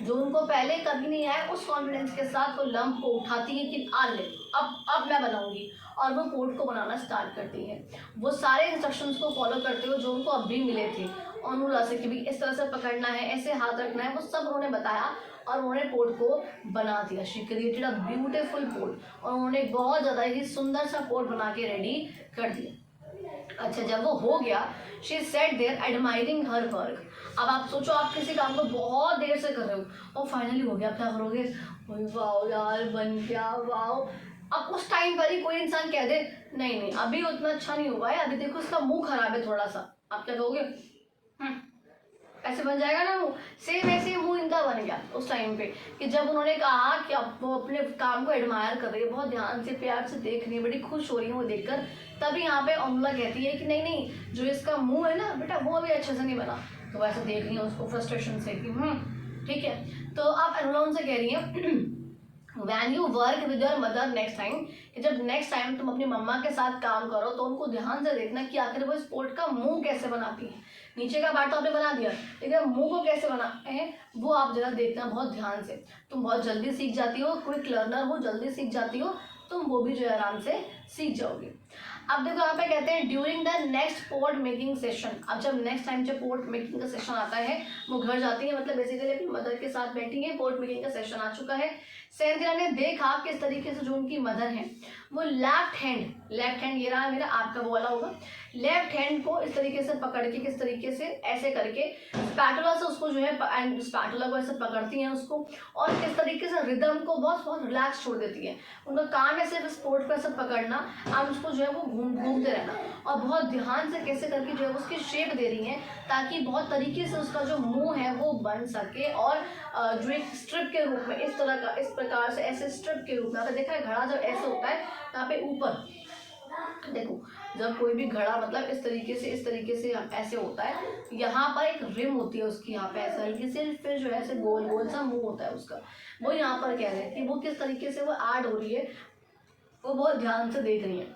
जो उनको पहले कभी नहीं आया, उस कॉन्फिडेंस के साथ वो लंप को उठाती है कि आ ले अब मैं बनाऊंगी, और वो पोर्ट को बनाना स्टार्ट करती है। वो सारे इंस्ट्रक्शंस को फॉलो करते हुए जो उनको अभी मिले थे अनुला से कि भी इस तरह से पकड़ना है, ऐसे हाथ रखना है, वो सब उन्होंने बताया और उन्होंने पोर्ट को बना दिया। She created a beautiful port, और उन्होंने बहुत ज़्यादा ही सुंदर सा पोर्ट बना के रेडी कर दिया। अच्छा, जब वो हो गया, she sat there admiring her work. अब आप सोचो आप किसी काम को बहुत देर से कर रहे हो और फाइनली हो गया, क्या करोगे, वाओ यार बन गया, वाओ। अब उस टाइम पर ही कोई इंसान कह दे नहीं अभी उतना अच्छा नहीं हुआ है, अभी देखो उसका मुंह खराब है थोड़ा सा, आप क्या कहोगे, ऐसे बन जाएगा ना मुंह। सेम ऐसे मुंह इनका बन गया उस टाइम पे कि जब उन्होंने कहा कि अब वो अपने काम को एडमायर कर रही है, बहुत ध्यान से प्यार से देख रही है, बड़ी खुश हो रही है वो देखकर, तभी यहाँ पे अनुला कहती है कि नहीं जो इसका मुंह है ना बेटा वो अभी अच्छे से नहीं बना। तो वैसे देख रही है उसको फ्रस्ट्रेशन से कि ठीक है। तो आप अनुला उनसे कह रही है when you work with your mother next time, कि जब नेक्स्ट टाइम तुम अपनी मम्मा के साथ काम करो तो उनको ध्यान से देखना कि आखिर वो इस पोर्ट का मुंह कैसे बनाती है। नीचे का पार्ट तो आपने बना दिया, लेकिन मुंह को कैसे बनाते हैं वो आप जरा देखना बहुत ध्यान से। तुम बहुत जल्दी सीख जाती हो, क्विक लर्नर हो, जल्दी सीख जाती हो, तुम वो भी जो है आराम से सीख जाओगे। अब देखो यहाँ पे कहते हैं during the next port making session. अब जब नेक्स्ट टाइम जब पोर्ट मेकिंग का सेशन आता है, वो घर जाती है, मतलब बेसिकली अपनी मदर के साथ बैठी है, पोर्ट मेकिंग का सेशन आ चुका है। सेंथिला ने देखा किस तरीके से जो उनकी मदर है वो लेफ्ट हैंड ये रहा मेरा, आपका वो वाला होगा, लेफ्ट हैंड को इस तरीके से पकड़ के किस तरीके से ऐसे करके स्पैटुला से उसको जो है स्पैटुला को ऐसे पकड़ती हैं उसको, और किस तरीके से रिदम को बहुत बहुत रिलैक्स छोड़ देती है। उनका काम है सिर्फ स्पोर्ट को ऐसे पकड़ना, आप उसको जो है वो घूमते रहना और बहुत ध्यान से कैसे करके जो है उसकी शेप दे रही हैं ताकि बहुत तरीके से उसका जो मुंह है वो बन सके, और जो एक स्ट्रिप के रूप में इस तरह का, इस प्रकार से ऐसे स्ट्रिप के रूप में, आपने देखा है घड़ा जब ऐसे होता है यहाँ पे ऊपर देखो, जब कोई भी घड़ा मतलब इस तरीके से ऐसे होता है, यहाँ पर एक रिम होती है उसकी, यहाँ पे ऐसा हल्की सी, फिर जो है ऐसे गोल गोल सा मुंह होता है उसका, वो यहाँ पर कह रहे हैं कि वो किस तरीके से वो ऐड हो रही है, वो बहुत ध्यान से देख रही है।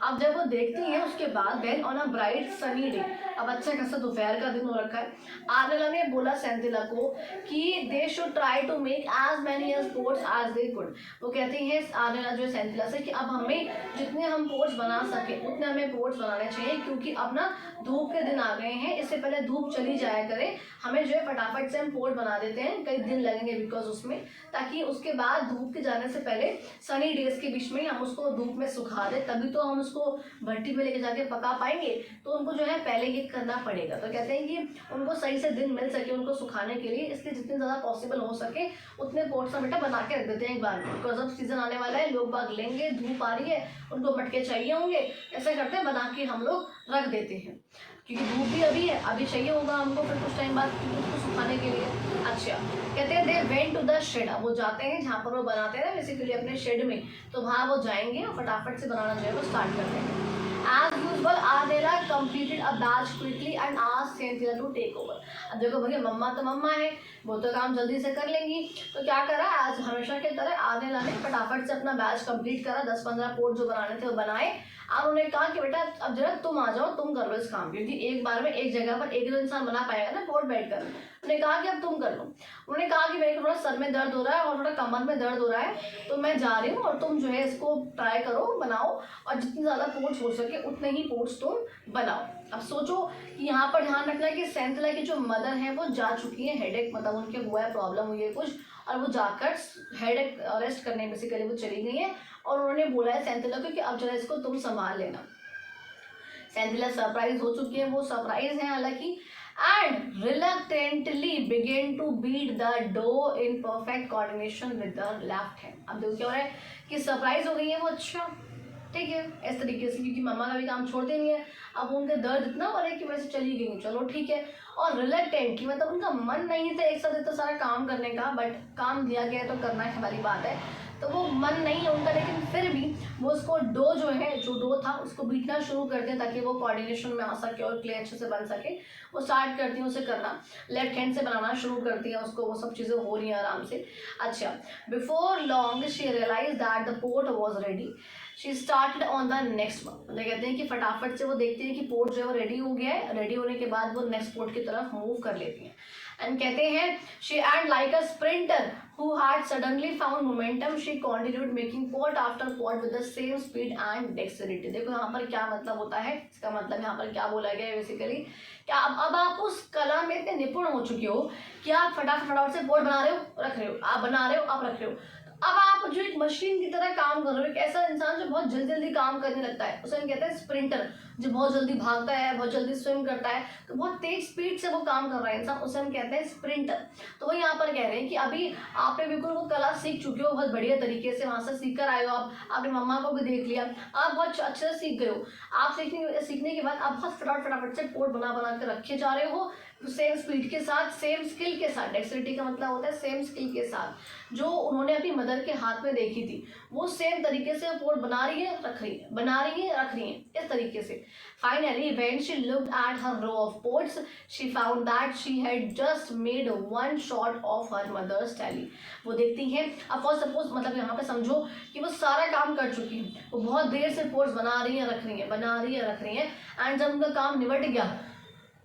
अब जब वो देखती हैं उसके बाद then on a bright sunny day, अब अच्छा खासा दोपहर का दिन हो रखा है, आर्नेला ने बोला सेंथिला को कि they should try to make as many as pots as they could. वो कहती हैं आर्नेला जो सेंथिला से कि अब हमें जितने हम पोर्ट्स बना सके उतने हमें पोर्ट्स बनाने चाहिए, क्योंकि अब ना धूप के दिन आ गए हैं, इससे पहले धूप चली जाया करे, हमें जो है फटाफट से हम पोर्ट बना देते हैं, कई दिन लगेंगे बिकॉज उसमें, ताकि उसके बाद धूप के जाने से पहले सनी डेज के बीच में हम उसको धूप में सुखा दे, तभी तो हम उसको भट्टी पे लेके जाके पका पाएंगे। तो उनको जो है पहले ये करना पड़ेगा। तो कहते हैं कि उनको सही से दिन मिल सके उनको सुखाने के लिए, इसलिए जितने ज़्यादा पॉसिबल हो सके उतने पोर्ट्स का बेटा बना के रख देते हैं एक बार, बिकॉज अब सीजन आने वाला है, लोग बाग लेंगे, धूप आ रही है, उनको मटके चाहिए होंगे, ऐसे करते हैं बना के हम लोग रख देते हैं। क्योंकि धूप भी अभी है, अभी चाहिए होगा हमको फिर कुछ टाइम बाद उसको सुखाने के लिए। अच्छा, कहते हैं they went to the shed, वो जाते हैं जहाँ पर वो बनाते हैं ना बेसिकली अपने शेड में, तो वहाँ वो जाएंगे और फटाफट से बनाना जो है वो स्टार्ट कर देंगे। As usual, Adela completed a batch quickly and asked Cynthia to take over. अब देखो भैया मम्मा तो मम्मा है, वो तो काम जल्दी से कर लेंगी, तो क्या करा आज हमेशा की तरह आदेला ने फटाफट से अपना बैच कंप्लीट करा, 10-15 पोर्ट जो बनाने थे वो बनाए। और उन्होंने कहा कि बेटा अब जरा तुम आ जाओ, तुम कर लो इस काम, क्योंकि एक बार में एक जगह पर एक दो इंसान बना पाएगा ना पोर्ट बैठ कर। उन्होंने कहा कि अब तुम कर लो। उन्होंने कहा कि मेरे को थोड़ा सर में दर्द हो रहा है और थोड़ा कमर में दर्द हो रहा है, तो मैं जा रही हूँ और तुम जो है इसको ट्राई करो, बनाओ, और जितनी ज़्यादा पोर्ट्स हो सके उतने ही पोर्ट्स तुम बनाओ। अब सोचो कि यहाँ पर ध्यान रखना है कि सेंथिला की जो मदर है वो जा चुकी है, हेडेक मतलब उनके हुआ है, प्रॉब्लम हुई है कुछ, और वो जाकर हेडेक रेस्ट करने बेसिकली वो चली गई है। और उन्होंने बोला है सेंथिला को कि अब जरा इसको तुम संभाल लेना। सेंथिला सरप्राइज हो चुकी है, वो सरप्राइज है हालांकि, and reluctantly began to beat the dough in perfect coordination with the left hand। अब देखो क्या हो रहा है कि सरप्राइज हो गई है वो, अच्छा ठीक है इस तरीके से, क्योंकि मम्मा का भी काम छोड़ते नहीं है, अब उनका दर्द इतना हो रहा है कि वैसे चली गई, चलो ठीक है। और रिलेक्टेंटली मतलब उनका मन नहीं था एक साथ इतना सारा काम करने का, बट काम दिया गया है तो करना है वाली बात है, तो वो मन नहीं है उनका, लेकिन फिर भी वो उसको डो जो है, जो डो था उसको बीटना शुरू करते हैं ताकि वो कोऑर्डिनेशन में आ सके और क्ले अच्छे से बन सके। वो स्टार्ट करती हैं उसे करना, लेफ्ट हैंड से बनाना शुरू करती है उसको, वो सब चीज़ें हो रही हैं आराम से। अच्छा, before long she realise that the port was ready, she started on the next one. कहते हैं कि फटाफट से वो देखते हैं कि पोर्ट जो है वो रेडी हो गया है, रेडी होने के बाद वो नेक्स्ट पोर्ट की तरफ मूव कर लेती हैं। एंड कहते हैं she and like a sprinter who had suddenly found momentum, she continued making pot after pot with the same speed and dexterity। देखो यहाँ पर क्या मतलब होता है, इसका मतलब यहाँ पर क्या बोला गया है बेसिकली, क्या अब आप उस कला में इतने निपुण हो चुके हो कि आप फटाफट से पोट बना रहे हो रख रहे हो, आप बना रहे हो आप रख रहे हो, अब आप जो एक मशीन की तरह काम कर रहे हो, एक ऐसा इंसान जो बहुत जल्दी जल्दी काम करने लगता है उसे हम कहते हैं स्प्रिंटर, जो बहुत जल्दी भागता है, बहुत जल्दी स्विम करता है, तो बहुत तेज स्पीड से वो काम कर रहा है इंसान, उसे हम कहते हैं स्प्रिंटर। तो वो यहाँ पर कह रहे हैं कि अभी आपने बिल्कुल वो कला सीख चुके हो बहुत बढ़िया तरीके से, वहाँ से सीख कर आए हो, आप आपने मम्मा को भी देख लिया, आप बहुत अच्छे से सीख गए हो। आप सीखने के बाद आप बहुत फटाफट से पोट बना के रखे जा रहे हो, सेम स्पीड के साथ, सेम स्किल के साथ। डेक्सटरिटी का मतलब होता है सेम स्किल के साथ, जो उन्होंने अपनी मदर के हाथ में देखी थी वो सेम तरीके से पोट बना रही है रख रही है, बना रही है रख रही है, इस तरीके से। Finally, when she looked at her row of pots, she found that she had just made one shot of her mother's tally। वो देखती हैं, अब फॉर सपोज मतलब यहाँ पे समझो कि वो सारा काम कर चुकी है, वो बहुत देर से पोट्स बना रही है रख रही है, बना रही है रख रही है, एंड जब उनका काम निपट गया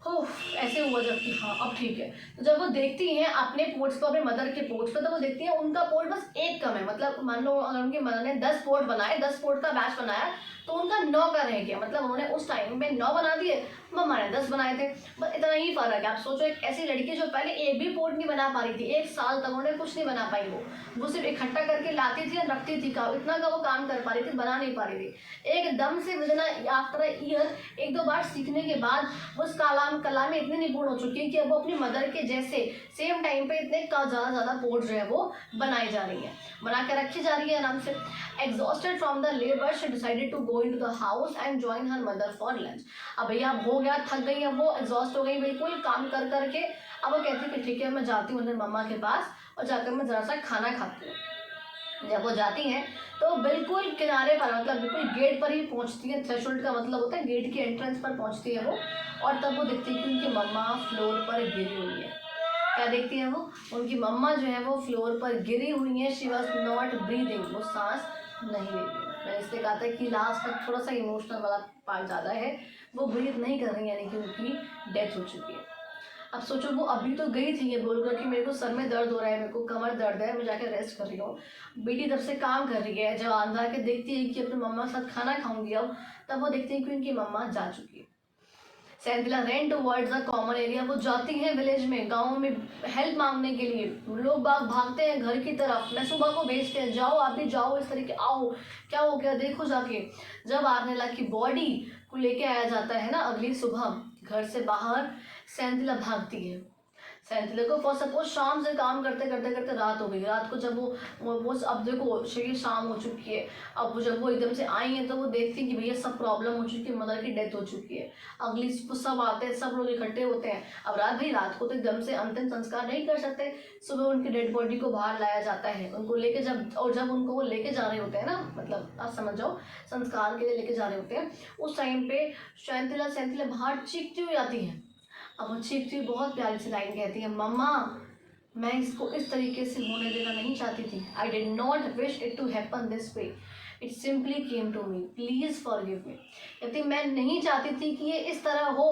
हो ऐसे हुआ जब कि हाँ अब ठीक है, तो जब वो देखती हैं अपने पोर्ट्स को, अपने मदर के पोर्ट्स को, तो वो देखती हैं उनका पोर्ट बस एक कम है। मतलब मान लो अगर उनकी मदर ने 10 पोर्ट बनाए, 10 पोर्ट का बैच बनाया, तो उनका 9 का रह गया, मतलब उन्होंने उस टाइम में 9 बना दिए, मम्मा ने 10 बनाए थे, बस इतना ही फर्क है। आप सोचो एक ऐसी लड़की जो पहले एक भी पोर्ट नहीं बना पा रही थी, 1 साल तक उन्होंने कुछ नहीं बना पाई, वो सिर्फ इकट्ठा करके लाती थी और रखती थी, इतना का वो काम कर पा रही थी, बना नहीं पा रही थी। एकदम से विदिन आफ्टर ईयर 1-2 बार सीखने के बाद वो उस कला में इतनी निपुण हो चुकी है कि अब वो अपनी मदर के जैसे सेम टाइम पे इतने ज़्यादा पोर्ट जो है वो बनाई जा रही है, बना के रखी जा रही है आराम से। Exhausted from the labor, she decided to go into the house and join her mother for lunch। अब भैया अब हो गया, थक गई, अब वो एग्जॉस्ट हो गई बिल्कुल काम कर करके, अब वो कहती है कि ठीक है मैं जाती हूँ मम्मा के पास और जाकर मैं ज़रा सा खाना खाती हूँ। जब वो जाती हैं तो बिल्कुल किनारे पर, मतलब बिल्कुल गेट पर ही पहुँचती है, थ्रेशोल्ड का मतलब होता है गेट की एंट्रेंस पर पहुँचती है वो, और तब वो देखती है कि उनकी मम्मा फ्लोर पर गिरी हुई है। क्या देखती है वो, उनकी मम्मा जो है वो फ्लोर पर गिरी हुई है, शी वॉज नॉट ब्रीदिंग, वो सांस नहीं ले रही। मैंने इसलिए कहा था कि लास्ट तक थोड़ा सा इमोशनल वाला पार्ट ज़्यादा है, वो ब्रीथ नहीं कर रही, यानी कि उनकी डेथ हो चुकी है। अब सोचो वो अभी तो गई थी ये बोलकर कि मेरे को सर में दर्द हो रहा है, मेरे को कमर दर्द है, मैं जाकर रेस्ट कर रही हूँ, बेटी तब से काम कर रही है, जब अंदर आके देखती है कि अपनी मम्मा के साथ खाना खाऊंगी अब, तब वो देखती है कि उनकी मम्मा जा चुकी है। Senthila ran towards the common area, वो जाती हैं विलेज में, गाँव में हेल्प मांगने के लिए। लोग बाग भागते हैं घर की तरफ, मैं सुबह को भेजते हैं जाओ आप भी जाओ, इस तरीके आओ क्या हो गया देखो जाके। जब आर्नेला की बॉडी को लेके आया जाता है ना अगली सुबह घर से बाहर, सेंथिला भागती है। सेंथिला को फॉर सपोज शाम से काम करते करते करते रात हो गई, रात को जब वो अब देखो शरीर शाम हो चुकी है, अब जब वो एकदम से आई है तो वो देखती हैं कि भैया सब प्रॉब्लम हो चुकी है, मदर की डेथ हो चुकी है। अगली सब आते हैं, सब लोग इकट्ठे होते हैं। अब रात को तो एकदम से अंतिम संस्कार नहीं कर सकते, सुबह उनकी डेड बॉडी को बाहर लाया जाता है, उनको लेके जब उनको वो लेके जा रहे होते हैं ना, मतलब आप समझ जाओ संस्कार के लिए लेके जा रहे होते हैं, उस टाइम पे सेंथिला बाहर चीखती हुई आती है। अब वो चीखती बहुत प्यारी सी लाइन कहती है, मम्मा मैं इसको इस तरीके से होने देना नहीं चाहती थी। I did not wish it to happen this way, it simply came to me, please forgive me. कहती मैं नहीं चाहती थी कि ये इस तरह हो,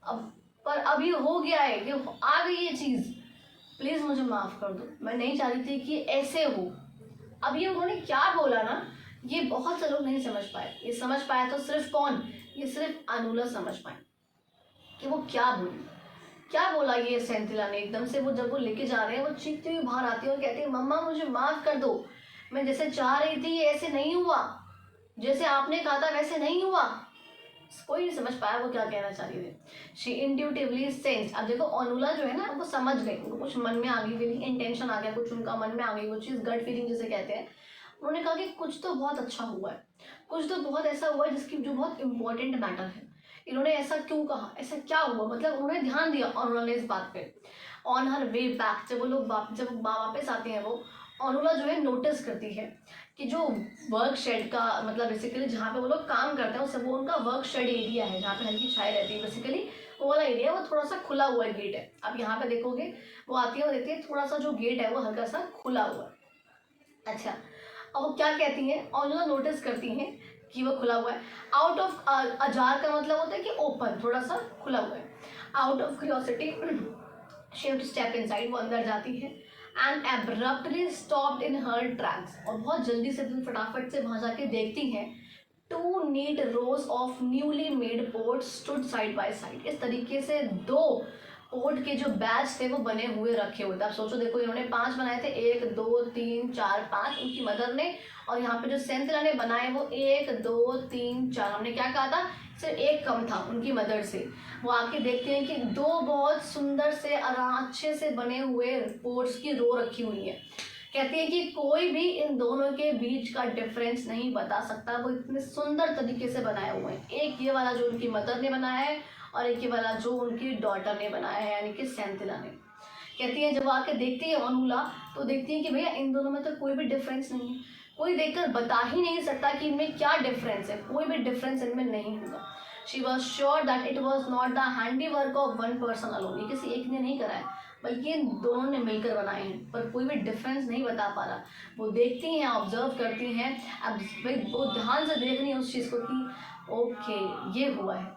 अब पर अभी हो गया है, ये आ गई ये चीज़, प्लीज़ मुझे माफ़ कर दो, मैं नहीं चाहती थी कि ऐसे हो। अब ये उन्होंने क्या बोला ना, ये बहुत से लोग नहीं समझ पाए। ये समझ पाया तो सिर्फ कौन, ये सिर्फ अनुला समझ पाए कि वो क्या बोली, क्या बोला ये सेंथिला ने। एकदम से वो जब वो लेके जा रहे हैं, वो चीखती हुई बाहर आती है और कहती है, मम्मा मुझे माफ़ कर दो, मैं जैसे चाह रही थी ऐसे नहीं हुआ, जैसे आपने कहा था वैसे नहीं हुआ। कोई नहीं समझ पाया वो क्या कहना चाह रही थी। She intuitively sensed. अब देखो अनुला जो है ना, वो समझ गई, उनको कुछ मन में आ गई, फीलिंग इंटेंशन आ गया, कुछ उनका मन में आ गई वो चीज़, गट फीलिंग जिसे कहते हैं। उन्होंने कहा कि कुछ तो बहुत अच्छा हुआ है, कुछ तो बहुत ऐसा हुआ है जिसकी जो बहुत इंपॉर्टेंट मैटर है। इन्होंने ऐसा क्यों कहा, ऐसा क्या हुआ, मतलब उन्होंने ध्यान दिया अनुला ने इस बात पे। ऑन हर वे बैक, जब वो लोग जब वापस आते हैं, वो अनुला जो है नोटिस करती है कि जो वर्क शेड का, मतलब बेसिकली जहाँ पे वो लोग काम करते हैं उसे, वो उनका वर्क शेड एरिया है जहाँ पे हल्की छाई रहती है, बेसिकली वो वाला एरिया वो थोड़ा सा खुला हुआ गेट है। अब यहाँ पे देखोगे वो आती है और देखती है थोड़ा सा जो गेट है वो हल्का सा खुला हुआ है। अच्छा, अब वो क्या कहती हैं, अनुला नोटिस करती हैं कि वो खुला हुआ है। आउट ऑफ अजार का मतलब होता है कि ओपन, थोड़ा सा खुला हुआ है। Out of curiosity she have to step inside, वो अंदर जाती है। And abruptly stopped in her tracks, और बहुत जल्दी से फटाफट से वहाँ जाके देखती हैं, two neat rows of newly made ports stood side by side. इस तरीके से दो पोर्ट के जो बैच थे वो बने हुए रखे हुए थे। आप सोचो, देखो इन्होंने 5 बनाए थे, 1 2 3 4 5 उनकी मदर ने, और यहाँ पे जो सेंथिला ने बनाए वो 1 2 3 4, हमने क्या कहा था, सिर्फ एक कम था उनकी मदर से। वो आके देखते हैं कि 2 बहुत सुंदर से अच्छे से बने हुए पोर्ट्स की रो रखी हुई है। कहती है कि कोई भी इन दोनों के बीच का डिफरेंस नहीं बता सकता, वो इतने सुंदर तरीके से बनाए हुए हैं। एक ये वाला जो उनकी मदर ने बनाया है, और एक ये वाला जो उनकी डॉटर ने बनाया है, यानी कि सेंथिला ने। कहती है जब आके देखती है अनुला, तो देखती है कि भैया इन दोनों में तो कोई भी डिफरेंस नहीं है, कोई देखकर बता ही नहीं सकता कि इनमें क्या डिफरेंस है, कोई भी डिफरेंस इनमें नहीं होगा। She was sure that it was not the handy work of one person alone, ये किसी एक ने नहीं करा है, बल्कि इन दोनों ने मिलकर बनाए हैं, पर कोई भी डिफरेंस नहीं बता पा रहा। वो देखती हैं, ऑब्जर्व करती हैं, अब वो ध्यान से देख रही हैं उस चीज़ को कि ओके ये हुआ है,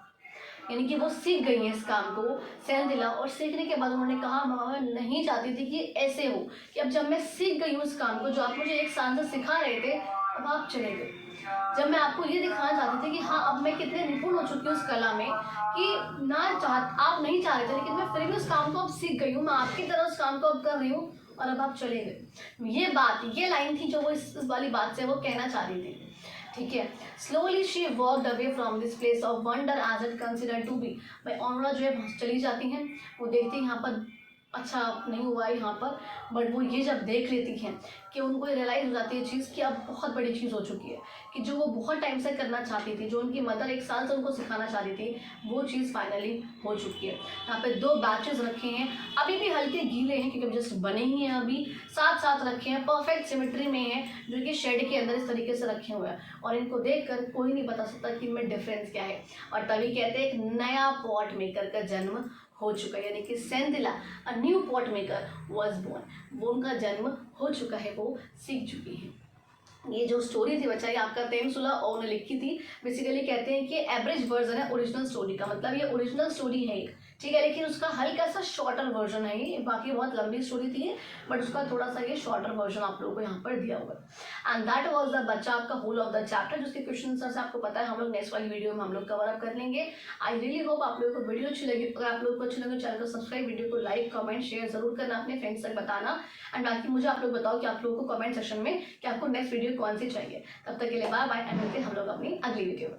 यानी कि वो सीख गई हैं इस काम को सेंथिला। और सीखने के बाद उन्होंने कहा, मामा मैं नहीं चाहती थी कि ऐसे हो, कि अब जब मैं सीख गई हूँ इस काम को, जो आप मुझे 1 साल से सिखा रहे थे, अब आप चले गए। जब मैं आपको ये दिखाना चाहती थी कि हाँ अब मैं कितने निपुण हो चुकी हूँ उस कला में, कि आप नहीं चाह रहे थे, लेकिन मैं फिर भी उस काम को अब सीख गई हूँ, मैं आपकी तरह उस काम को अब कर रही हूँ, और अब आप चले गए। ये लाइन थी जो वो इस वाली बात से वो कहना चाह रही थी। ठीक है, slowly she walked away from this place of wonder as it considered to be. भाई अनुला जो है चली जाती हैं, वो देखती हैं यहाँ पर अच्छा नहीं हुआ है यहाँ पर, बट वो ये जब देख लेती हैं कि उनको रियलाइज़ हो जाती है चीज़ कि अब बहुत बड़ी चीज़ हो चुकी है, कि जो वो बहुत टाइम से करना चाहती थी, जो उनकी मदर 1 साल से उनको सिखाना चाहती थी, वो चीज़ फाइनली हो चुकी है। यहाँ पे 2 बैचेस रखे हैं, अभी भी हल्के गीले हैं क्योंकि जस्ट बने ही हैं, अभी साथ साथ रखे हैं, परफेक्ट सिमेट्री में हैं, जो कि शेड के अंदर इस तरीके से रखे हुए हैं, और इनको देख कर कोई नहीं बता सकता कि इनमें डिफरेंस क्या है। और तभी कहते हैं एक नया पॉट मेकर का जन्म हो चुका है, यानी कि Senthila a new pot maker was born, वो उनका जन्म हो चुका है, वो सीख चुकी है। ये जो स्टोरी थी बच्चा, ये आपका तेमसुला और ने लिखी थी। बेसिकली कहते हैं कि एवरेज वर्जन है ओरिजिनल स्टोरी का, मतलब ये ओरिजिनल स्टोरी है एक, ठीक है, लेकिन उसका हल्का सा शॉर्टर वर्जन है ये, बाकी बहुत लंबी स्टोरी थी बट उसका थोड़ा सा ये शॉर्टर वर्जन आप लोगों को यहाँ पर दिया हुआ है। एंड दैट वाज द बच्चा आपका होल ऑफ द चैप्टर, जिसके क्वेश्चन आंसर से आपको पता है हम लोग नेक्स्ट वाली वीडियो में हम लोग कवर अप कर लेंगे। आई रियली होप आप लोगों को वीडियो अच्छी लगी, अगर आप लोगों को अच्छी लगे चैनल को सब्सक्राइब, वीडियो को लाइक कमेंट शेयर जरूर करना, अपने फ्रेंड्स तक बताना। एंड बाकी मुझे आप लोग बताओ कि आप लोगों को कमेंट सेक्शन में कि आपको नेक्स्ट वीडियो कौन सी चाहिए। तब तक के लिए बाय बाय, एंड मिलते हैं हम लोग अपनी अगली वीडियो में।